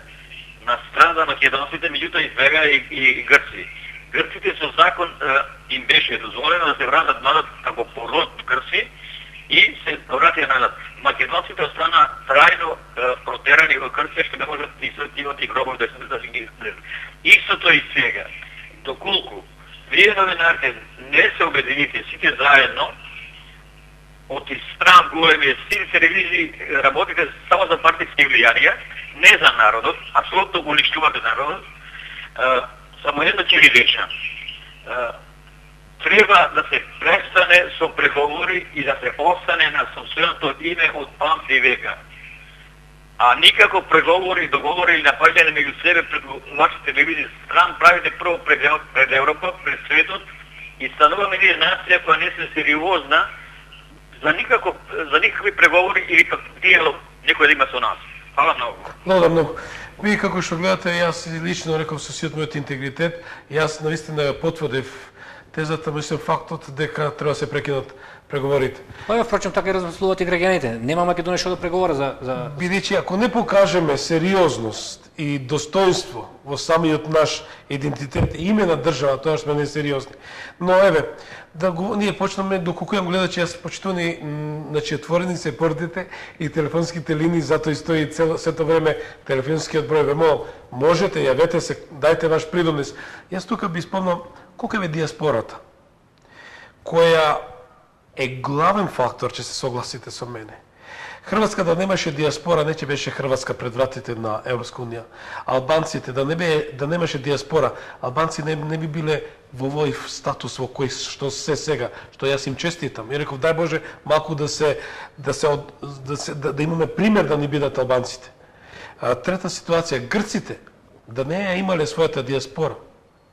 на страна македонците, меѓутоа избега и грци. Грците со закон им беше дозволено да се вратат назад како пород грци и се вратија назад. Македонците остана трајно протерани во Грција, што не можат да изотиват и гробов да се ги изгледат. Истото и сега. Доколку вие новинарите не се обедините сите заедно, од стран големи сили телевизии работите само за партиски влијанија, не за народот, апсолутно уништувате народот. Само едно ќе ви речам. Треба да се престане со преговори и да се остане на собственото име од памти века. А никако преговори, договори или напаѓање меѓу себе пред вашите телевизии стран правите прво пред Европа, пред светот и стануваме ние нација која не се сериозна за никакви преговори или пак диалог некој да има со нас. Фала многу. Благодарам многу. Вие како што гледате, јас лично реков со сиот мојот интегритет, јас навистина ја потврдив тезата, мислам фактот дека треба да се прекинат преговорите. Па впрочем така и размислуваат и граѓаните. Нема Македонија што да преговара за бидејќи ако не покажеме сериозност и достоинство во самиот наш идентитет и име на држава, тоа што сме несериозни. Но еве, ние почнаме, доколку ја гледачи, јас почитувани, значи отворени се портите и телефонските линии, затоа и стои сето време телефонскиот број. Ве молам, можете, јавете се, дајте ваш придонес. Јас тука би спомнал колку е диаспората, која е главен фактор, че се согласите со мене. Хрватска да немаше диаспора, не ќе беше Хрватска пред вратите на Европска унија. Албанците да немаше диаспора, албанци не би биле во овој статус во кој што се сега, што јас им честитам. И реков дај Боже малку да имаме пример да ни бидат албанците. Трета ситуација, грците да не ја имале својата диаспора,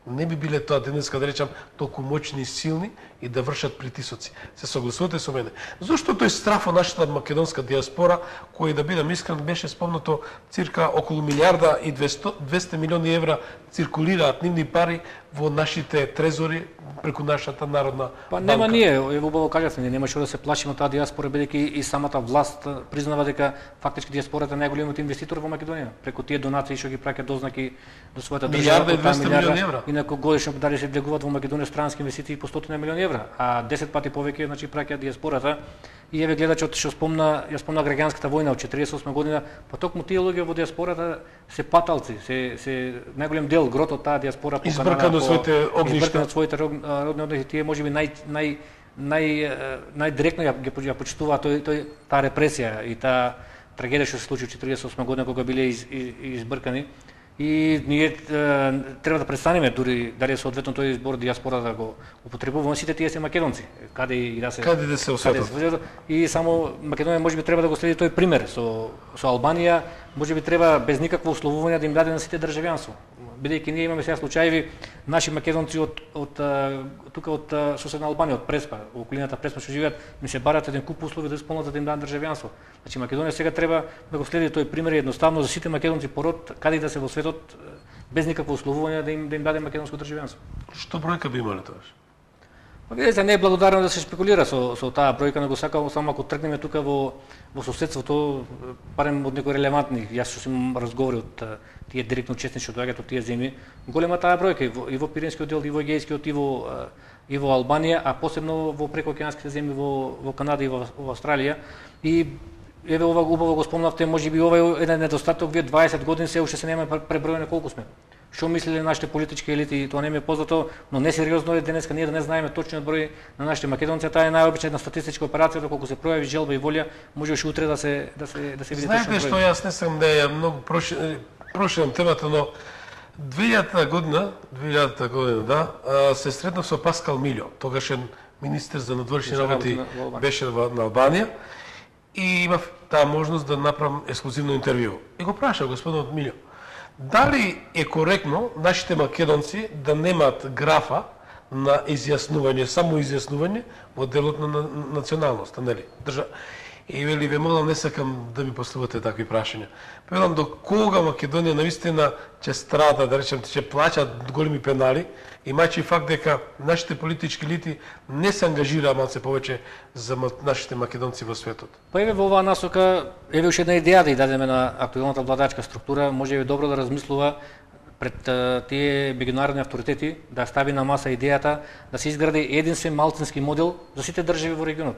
не би биле тоа денеска, да речам, толку моćни и силни и да вршат притисоци. Се согласувате со мене? Зошто тој страф од нашата македонска диаспора, кој, да бидам искрен, беше спомнато цирка околу 1.200 милиони евра циркулираат нивни пари во нашите трезори преку нашата народна банка. Нема ние, убаво кажавте, нема што да се плашиме таа диаспора, бидејќи и самата власт признава дека фактички диаспората е најголемиот инвеститор во Македонија, преку тие донации што ги праќаат дознак до својата држава. 1.200 милиони евра. Инаку годишно дали се влегуваат во Македонија странски инвестиции по 100 милиони евра, а 10 пати повеќе значи праќаат диаспората. И еве гледачот што спомна граѓанската војна од 48 година, па токму тие луѓе во диаспората се паталци, се најголем дел грот од таа диаспора избркано своите огништа, своите родни односи, тие можеби најдиректно ја почитуваат таа репресија и таа трагедија што се случи 48 година кога биле избркани. И ние треба да престанеме дури дали соодветно тој избор диаспора да го употребуваме, сите тие се македонци. Каде да се осветат. И само Македонија можеби треба да го следи тој пример со Албанија, можеби треба без никакво условување да им даде на сите државјанство. Бидејќи ние имаме сега случаи наши македонци од соседна Албанија, од Преспа, околината Преспа што живеат, ми се барат еден куп услови да исполнат да им дадат државјанство. Значи Македонија сега треба да го следи тој пример едноставно за сите македонци пород, каде да се во светот без никакво условување да им даде македонско државјанство. Што бројка би имале тоа? Па видите, не е благодарно да се спекулира со таа бројка, него сакам само ако тргнеме тука во соседството, барем од некои релевантни, јас што сум разговори од тие директно честни што доаѓаат од тие земји, голема таа бројка и во Пиринскиот дел, и во Егејскиот, и во Албанија, а посебно во прекоокеанските земји во Канада и во Австралија. И еве ова убаво го спомнавте, можеби ова е еден недостаток, вие 20 години се уште се нема пребројано колку сме. Што мислеле нашите политички елити, тоа не ми е познато, но несериозно е денеска ние да не знаеме точниот број на нашите македонци. Таа е најобична статистичка операција, доколку се пројави желба и волја, можеше утре да се види точниот број. Знаете што, јас не сум многу проширам темата, но 2000 година, се сретнав со Паскал Милјо, тогашен министер за надворешни работи беше на Албанија и имав таа можност да направам ексклузивно интервју. И го прашав господинот Милјо, дали е коректно нашите македонци да немаат графа на изјаснување, само изјаснување во делот на националноста, нели? И вели, ве молам, не сакам да ми поставате такви прашања. Велам, до кога Македонија наистина ќе страда, да речем, ќе плаќат големи пенали, имајќи факт дека нашите политички елити не се ангажираа малце повеќе за нашите македонци во светот. Па еве во оваа насока, еве уште една идеја да ја дадеме на актуелната владачка структура, може би добро да размислува пред тие меѓународни авторитети, да стави на маса идејата да се изгради единствен малцински модел за сите држави во регионот.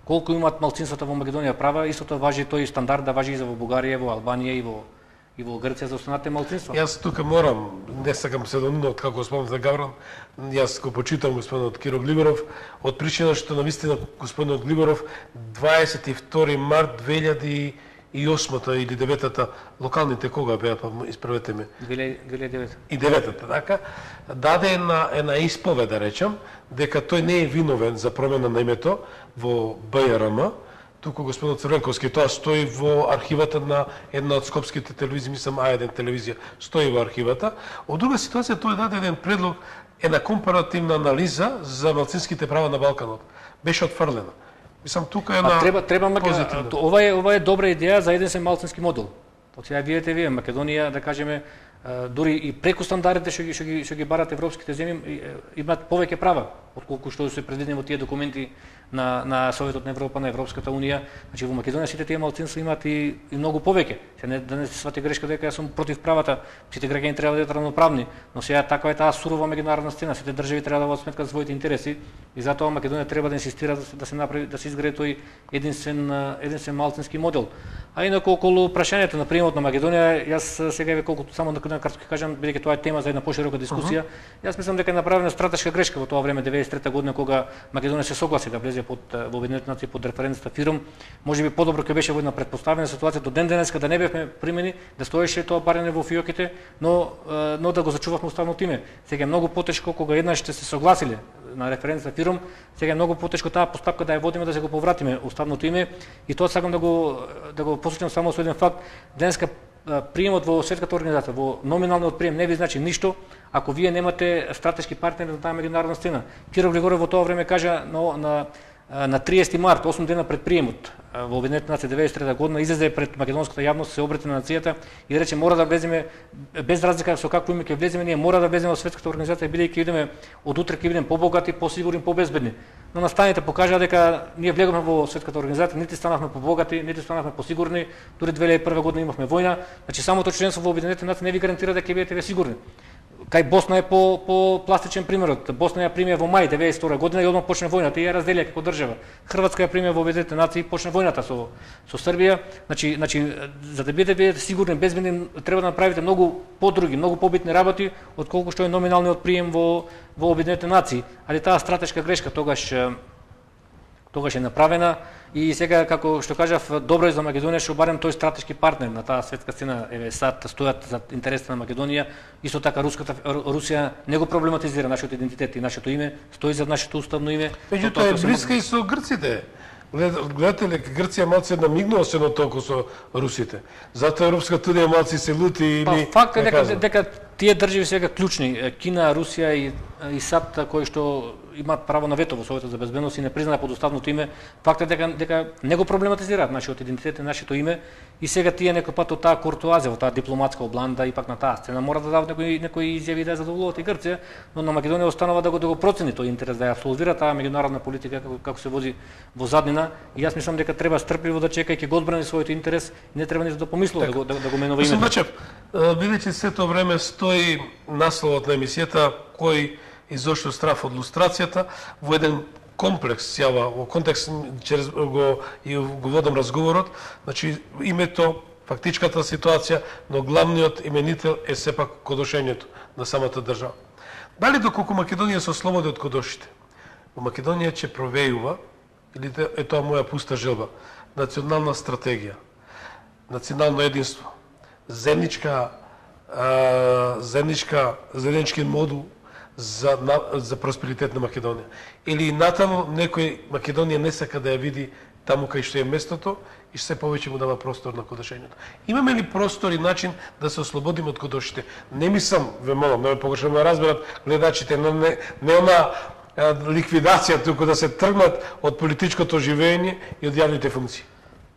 Колку имаат малцинствата во Македонија права, истото важи тој стандард да важи и за во Бугарија, во Албанија и во Грција за останатите малцинства. Јас тука морам, не сакам се донудот како господинот Гавран, јас го почитам господинот Киро Глиберов, од причина што навистина господинот Глиберов 22 март 2008 или 9-та, локалните кога беа, па исправете ме? 2009. И 9-та, така, даде една исповед, да речам, дека тој не е виновен за промена на името во БРМ, туку господинот Црвенковски, тоа стои во архивата на една од скопските телевизии, мислам А1 телевизија, стои во архивата. Од друга ситуација тој даде еден предлог, една компаративна анализа за малцинските права на Балканот. Беше отфрлена. Мислам, тука е на позитивно. Ова е добра идеја за единствен малцински модел. Од сега видите вие, Македонија, да кажеме, дури и преку стандардите што ги барат европските земји, имаат повеќе права отколку што се предвидени во тие документи на Советот на Европа, на Европската унија. Значи во Македонија сите тие малцинства имаат и многу повеќе. Да не се свати грешка дека јас сум против правата, сите граѓани треба да бидат равноправни, но сега таква е таа сурова меѓународна сцена, сите држави треба да водат сметка за своите интереси и затоа Македонија треба да инсистира да се направи, да се изгради тој единствен малцински модел. А инаку околу прашањето на приемот на Македонија, јас сега еве колку само на кратко ќе кажам, бидејќи тоа е тема за една поширока дискусија, јас мислам дека е направена стратешка грешка во тоа време 93 година кога Македонија се согласи да влезе во Обединетите нации под референцата ФИРОМ. Можеби подобро ќе беше во една претпоставена ситуација до ден денеска да не бевме примени, да стоеше тоа барење во фиоките, но да го зачувавме уставното име. Сега е многу потешко кога еднаш ще се согласиле на референцата ФИРОМ, сега е многу потешко таа постапка да ја водиме да се го повратиме уставното име и тоа сакам да го посетам само со еден факт. Денеска приемот во светската организација, во номиналниот прием не ви значи ништо ако вие немате стратешки партнери на таа меѓународна сцена. Киро Григоров во тоа време кажа на 30 март, 8 дена пред приемот во Обединетите нации 93 година, излезе пред македонската јавност, се обрати на нацијата и рече мора да влеземе, без разлика со какво име ќе влеземе, ние мора да влеземе во светската организација бидејќи идеме од утре ќе бидеме побогати, посигурни, побезбедни. Но настаните покажаа дека ние влеговме во светската организација, нити станавме побогати, нити станавме посигурни, дури 2001 година имавме војна. Значи самото членство во Обединетите нации не ви гарантира дека ќе бидете сигурни. Кај Босна е по пластичен примерот. Босна ја примија во мај 92 година и одма почна војната и ја разделија како држава. Хрватска ја примија во Обединетите нации и почна војната со Србија. Значи за да бидете сигурни, безбедни, треба да направите многу подруги, многу побитни работи отколку што е номиналниот прием во Обединетите нации. Али таа стратешка грешка тогаш е направена и сега, како што кажав, добро е за Македонија што барем тој стратешки партнер на таа светска сцена, еве САД стојат за интересите на Македонија, исто така Русија не го проблематизира нашиот идентитет и нашето име, стои за нашето уставно име. Меѓутоа е блиска и со грците. Гледате ли, Грција малце намигнува се на толку со русите. Затоа Европската унија малце се лути или... Факт е дека тие држави сега клучни, Кина, Русија и САД, кои што имаат право на вето во Советот за безбедност и не признаа подуставното име, факт е дека не го проблематизираат нашиот идентитет и нашето име и сега тие некој пат од таа куртуазија, од таа дипломатска обланда и пак на таа сцена мора да дадат некои изјави да задоволуваат и Грција, но на Македонија останува да го процени тој интерес, да ја абсолвира таа меѓународна политика како се води во заднина и јас мислам дека треба стрпливо да чека и ќе го одбрани својот интерес и не треба ништо да помислува да го менува името. Бачев, бидејќи сето време стои насловот на емисијата кој изошто страф од лустрацијата во еден комплекс јава во контекст через го водам разговорот, значи името, фактичката ситуација, но главниот именител е сепак кодошењето на самата држава. Дали доколку Македонија се ослободи од кодошите, во Македонија ќе провејува, или е тоа моја пуста желба, национална стратегија, национално единство, заеднички модул за просперитет на Македонија. Или натаму некој Македонија не сака да ја види таму кај што е местото и се повеќе му дава простор на кодошењето. Имаме ли простор и начин да се ослободиме од кодошите? Не мислам, ве молам, да ме погрешно разберат гледачите, но не она ликвидација, туку да се тргнат од политичкото живење и од јавните функции?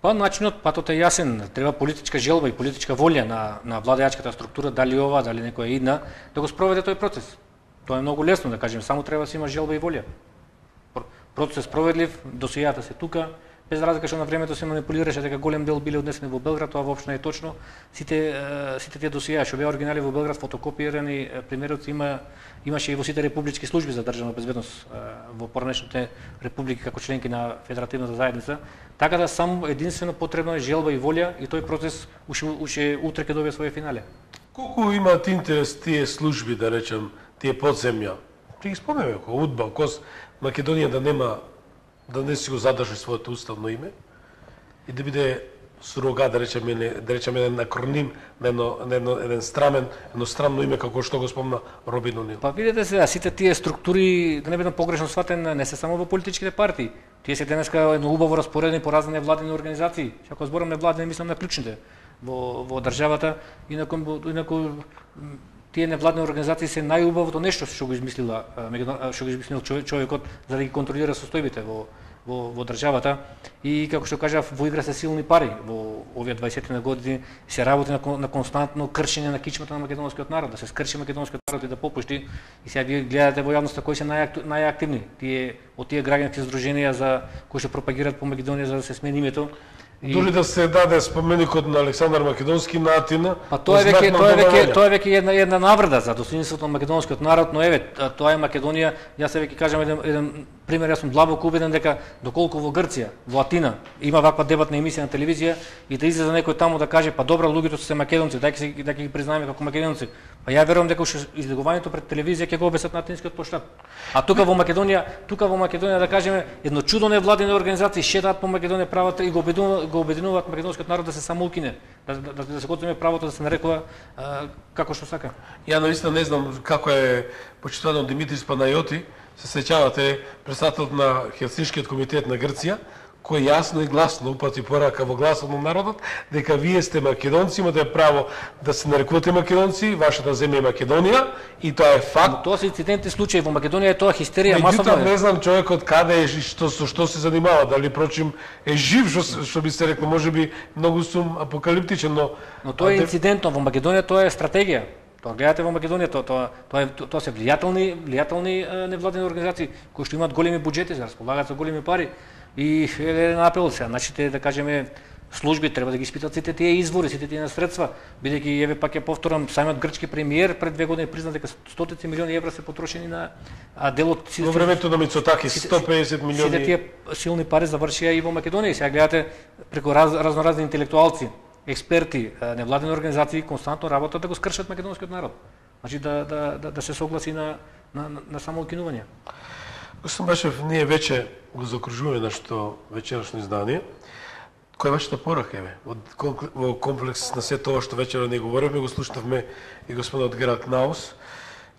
Па начинот, патот е јасен, треба политичка желба и политичка волја на владеачката структура, дали ова, дали некоја идна, да го спроведе тој процес. Тоа е многу лесно, да кажем, само треба да се има желба и волја. Процесот е справедлив, досијата се тука, без разлика што на времето се манипулираше дека голем дел биле однесени во Белград, тоа воопшто не е точно. Сите тие досијаи што беа оригинали во Белград, фотокопирани, примероци имаше и во сите републички служби за државна безбедност во поранешните републики како членки на Федеративната заедница. Така да само единствено потребно е желба и волја и тој процес уште утре ќе добие своје финале. Колку имаат интерес тие служби, да речем, тие подземја? Ти ги спомнеме, како УДБА, КОС, Македонија да не си го задржи своето уставно име и да биде сурогат, да речеме еден акроним на еден странно име како што го спомна Робин Онил. Па видете сега, сите тие структури, да не бидам погрешно сватен, не се само во политичките партии. Тие се денеска едно убаво распоредени по разни невладини организации. Ако зборам невладини, мислам на клучните во државата, инаку тие невладни организации се најубавото нешто што го измислил човекот за да ги контролира состојбите во државата и како што кажав, во игра се силни пари во овие 20 години, се работи на константно кршење на кичмата на македонскиот народ, да се скрши македонскиот народ и да попушти. И сега вие гледате во јавноста кои се најактивни, од тие граѓански здруженија за кои што пропагираат по Македонија за да се смени името. Дури да се даде споменикот на Александар Македонски на Атина. Па тоа е веќе една навреда за достоинството на македонскиот народ, но еве, тоа е Македонија. Јас се веќе кажам еден пример, јас сум длабоко убеден дека доколку во Грција, во Атина има ваква дебатна емисија на телевизија и да излезе некој таму да каже па добро, луѓето се македонци, дај ги признаеме како македонци. Па ја верувам дека уште излегувањето пред телевизија ќе го обесат на атинскиот плоштад. А тука во Македонија да кажеме едно чудо невладени организации шетаат по Македонија правата и го обединуваат македонскиот народ да се самоукине, да се го земе правото да се нарекува како што сака. Ја наистина не знам како е почитуван Димитрис Панајоти, се сеќавате председателот на Хелсинскиот комитет на Грција, кој јасно и гласно упати порака во гласот на народот дека вие сте македонци, имате право да се нарекувате македонци, вашата земја е Македонија и тоа е факт. Но тоа се инцидентни случаи во Македонија, е тоа хистерија масовна. Меѓутоа не знам човекот каде е и што се занимава, дали прочим е жив, што би се рекло, можеби многу сум апокалиптичен, но тоа е инцидентно во Македонија, тоа е стратегија. Тоа гледате во Македонија, тоа се влијателни невладени организации кои што имаат големи буџети, располагаат со големи пари. И еден апел сега, значите да кажеме служби треба да ги испитат сите тие извори, сите тие средства, бидејќи еве пак ја повторам, самиот грчки премиер пред 2 години призна дека стотици милиони евра се потрошени на делот во времето на Мицотаки 150 милиони. Сите тие силни пари завршија и во Македонија. Сега гледате преку разноразни интелектуалци, експерти, невладени организации константно работат да го скршат македонскиот народ. Значи да се согласи на самоукинување. Господин Башев, ние веќе го закружуваме нашето вечерашно издание. Која е вашата порака, еве? Во комплекс на сето ова што вечера не говориме, го слушнавме и господинот Гералд Кнаус,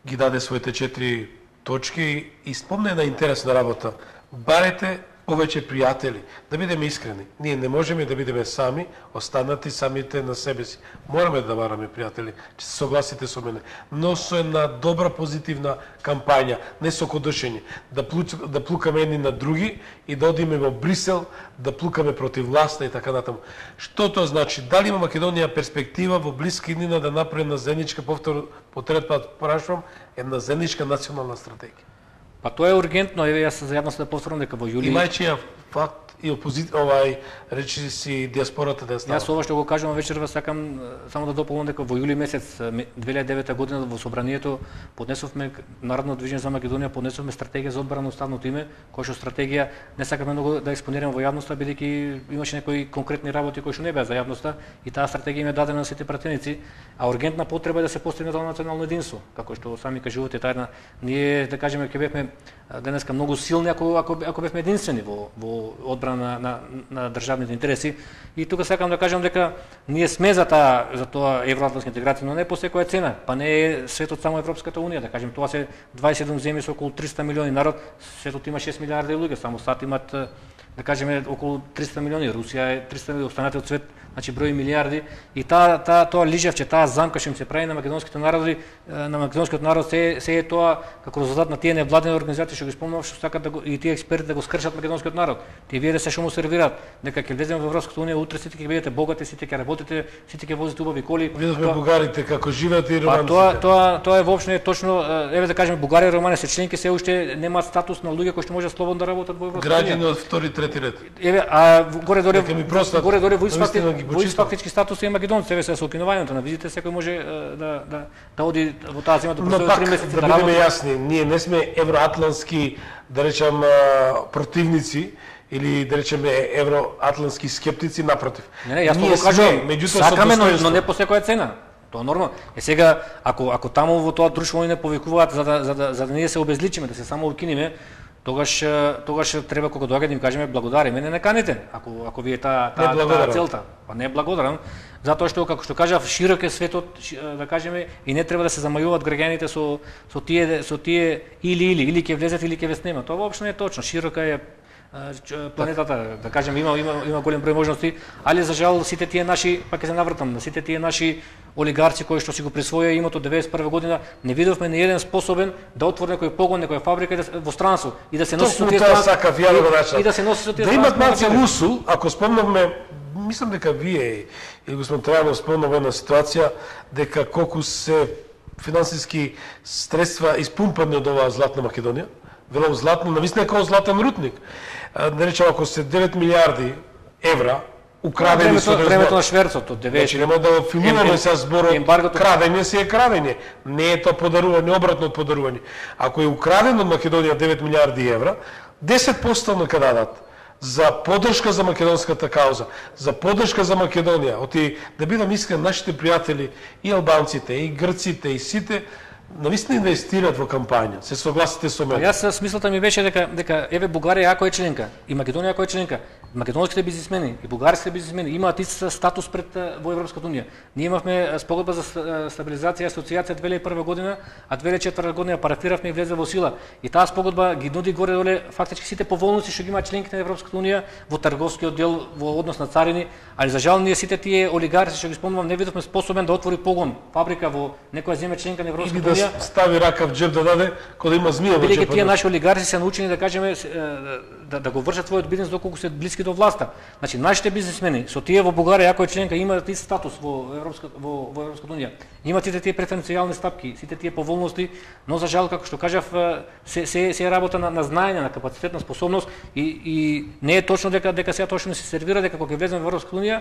ги даде своите 4 точки и спомна една интересна работа. Барете повеќе пријатели, да бидеме искрени. Ние не можеме да бидеме сами, останати самите на себе си. Мораме да бараме пријатели, че се согласите со мене. Но со една добра позитивна кампања, не со кодушење, да плукаме едни на други и да одиме во Брисел, да плукаме против власта и така натаму. Што тоа значи? Дали има Македонија перспектива во блиска иднина да направи една заедничка, по трет пат прашувам, една заедничка национална стратегија? Па тоа е ургентно, еве јас за јавноста да повторам дека во јули имајќи ја факт и речи си диаспората да става. Јас ова што го кажувам вечерва сакам само да дополнам дека во јули месец 2009 година во собранието поднесовме Народно движење за Македонија, поднесовме стратегија за одбрана на уставното име, која што стратегија не сакаме многу да експонираме во јавноста бидејќи имаше некои конкретни работи кои што не беа за јавноста и таа стратегија им е дадена на сите пратеници, а ургентна потреба е да се постигне тоа национално единство, како што сами кажувате тајна. Ние да кажеме ќе бевме денеска многу силни ако бевме единствени во одбрана на државните интереси. И тука сакам да кажам дека ние сме за тоа евроатлантска интеграција, но не по секоја цена. Па не е светот само Европската унија, да кажем, тоа се 27 земји со околу 300 милиони народ, светот има 6 милиарди луѓе, само САД имат да кажеме околу 300 милиони, Русија е 300 милиони, останатиот свет, значи брои милиарди и тоа лижевче, таа замка што им се прави на македонските народи, на македонскиот народ се е тоа како резултат на тие невладени организации што ги спомнав, што сакаат да и тие експерти да го скршат македонскиот народ. Тие виде се што му сервираат, дека ќе влеземе во Европската унија, утре сите ќе бидете богати, сите ќе работите, сите ќе возите убави коли. Видовме бугарите како живеат и романците. Тоа е воопшто не е точно, еве да кажеме Бугарија и Романија се членки, се уште немаат статус на луѓе кои што можат слободно да работат во Европската унија. Граѓани од втори, трети ред. Еве, а горе-доле во фактички статус е македонци, еве се со укинувањето на визите секој може да оди во таа земја до 3 месеци да работи. Да бидеме јасни, ние не сме евроатлантски, да речам, противници или да речеме евроатлантски скептици, напротив. Не, јас тоа кажам, сакаме, но не по секоја цена. Тоа нормално. Сега ако таму во тоа друштво они не повикуваат за да ние се обезличиме, да се само укинеме, тогаш треба кога доаѓа да им кажеме благодариме, не каните. Ако ви е таа целта, па не е благодарам, затоа што како што кажав, широк е светот, да кажеме, и не треба да се замајуваат граѓаните со тие или ќе влезат или ќе ве снемат. Тоа воопшто не е точно. Широка е планетата, да кажем, има голем број можности, али за жал сите тие наши, пак ќе се навртам, сите тие наши олигарци кои што си го присвоија имото 91 година, не видовме ни еден способен да отвори некој погон, некоја фабрика во странство и да се носи со тие и да се носи со тие. Да имат малце лусу, ако спомнавме, мислам дека вие или господин Трајанов спомнав една ситуација дека колку се финансиски средства испумпани од оваа златна Македонија, велом златно, навистина како златен рудник. Да речем, ако се 9 милиарди евра украдени со времето на шверцот од 90. Значи нема да филмираме се зборот крадење се е крадење, не е тоа подарување, обратно од подарување. Ако е украдено од Македонија 9 милиарди евра, 10% на дадат за поддршка за македонската кауза, за поддршка за Македонија. Оти да бидам искрен, нашите пријатели и албанците, и грците, и сите навистина инвестираат во кампања. Се согласите со мене? Јас смислата ми беше дека еве Бугарија ако е членка и Македонија ако е членка, македонските бизнисмени и бугарските бизнисмени имаат ист статус пред во Европската унија. Ние имавме спогодба за стабилизација и асоциација 2001 година, а 2004 година парафиравме и влезе во сила. И таа спогодба ги нуди горе-доле фактички сите поволности што ги имаат членките на Европската унија во трговскиот дел, во однос на царини, али за жал ние сите тие олигарси што ги спомнувам не видовме способен да отвори погон, фабрика во некоја земја членка на Европската унија. Стави рака в джеб да даде кога има змија во джебот. Бидејќи тие наши олигарси се научени да кажеме да го вршат својот бизнис доколку се блиски до власта. Значи нашите бизнисмени со тие во Бугарија ако е членка имаат ист статус во Европската унија. Имаат сите тие преференцијални стапки, сите тие поволности, но за жал како што кажав се работа на знаење, на капацитет, на способност и не е точно дека сега точно се сервира дека кога ќе влеземе во Европската унија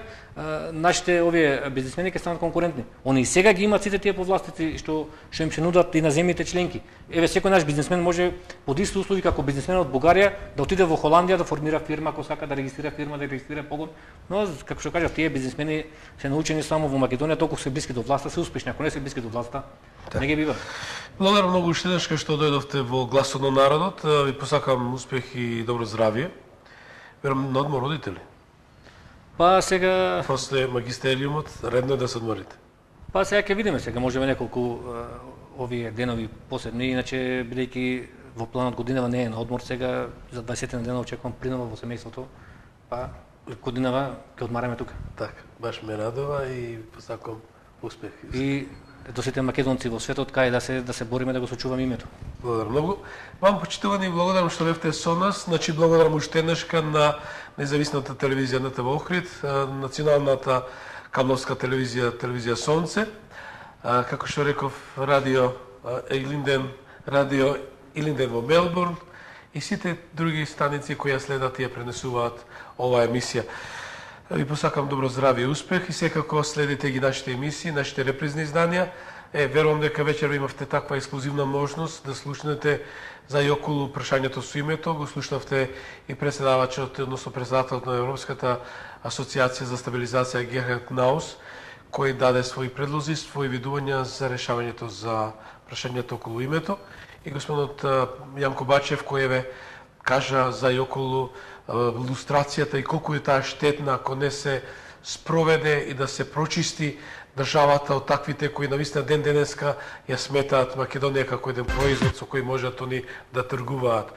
нашите овие бизнисмени ќе станат конкурентни. Они и сега ги имаат сите тие повластици што им се нудат и на земјите членки. Еве секој наш бизнисмен може под исти услови како бизнисменот од Бугарија да отиде во Холандија да формира фирма, ако сака да регистрира фирма, да регистрира погон. Но како што кажав, тие бизнисмени се научени само во Македонија, толку се блиски до власта, се успешни. Ако не се блиски до власта, не ги бива. Благодарам многу уште еднаш што дојдовте во Гласот на народот. Ви посакам успех и добро здравје. Верам на одмор одите ли? Па сега после магистериумот редно е да се одморите. Па сега ќе видиме, сега можеме неколку овие денови последни, иначе бидејќи во планот годинава не е на одмор, сега за 20 на дена очекувам принова во семејството, па годинава ќе одмараме тука. Така, баш ме радува и посакам успех. И до сите македонци во светот кај да се бориме да го сочуваме името. Благодарам многу. Вам почитувани и благодарам што бевте со нас. Значи благодарам уште еднашка на независната телевизија НТВ Охрид, националната кабловска телевизија Сонце, како што реков радио Илинден во Мелбурн и сите други станици кои ја следат и ја пренесуваат оваа емисија. Ви посакам добро здравје и успех и секако следите ги нашите емисии, нашите репризни изданија. Верувам дека вечер имавте таква ексклузивна можност да слушнете за и околу прашањето со името. Го слушнавте и председавачот, односно председателот на Европската асоциација за стабилизација Герхард Наус, кој даде своји предлози, своји видувања за решавањето за прашањето околу името. И господинот Јанко Бачев, кој кажа за и околу лустрацијата и колку е таа штетна ако не се спроведе и да се прочисти државата од таквите кои навистина ден денеска ја сметаат Македонија како еден производ со кој можат они да тргуваат.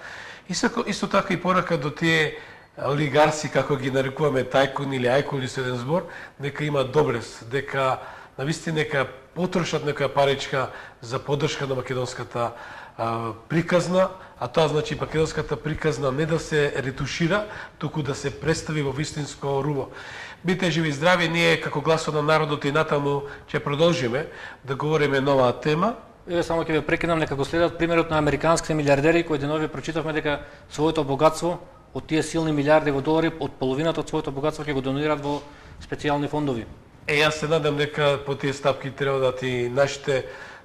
Исто така и порака до тие олигарси, како ги нарекуваме тајкуни или ајкуни со еден збор, дека има добрес, дека навистина нека потрошат некоја паричка за поддршка на македонската приказна, а тоа значи македонската приказна не да се ретушира, туку да се представи во вистинско руво. Бите живи и здрави, ние како гласот на народот и натаму ќе продолжиме да говориме на оваа тема. Еве само ќе ве прекинам, нека го следат примерот на американските милиардери кои денови прочитавме дека своето богатство од тие силни милиарди во долари, од половината од своето богатство ќе го донират во специјални фондови. Јас се надам дека по тие стапки треба да и нашите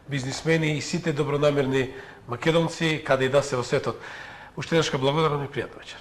бизнисмени и сите добронамерни македонци каде и да се во светот. Уште еднаш благодарам и пријатна вечер.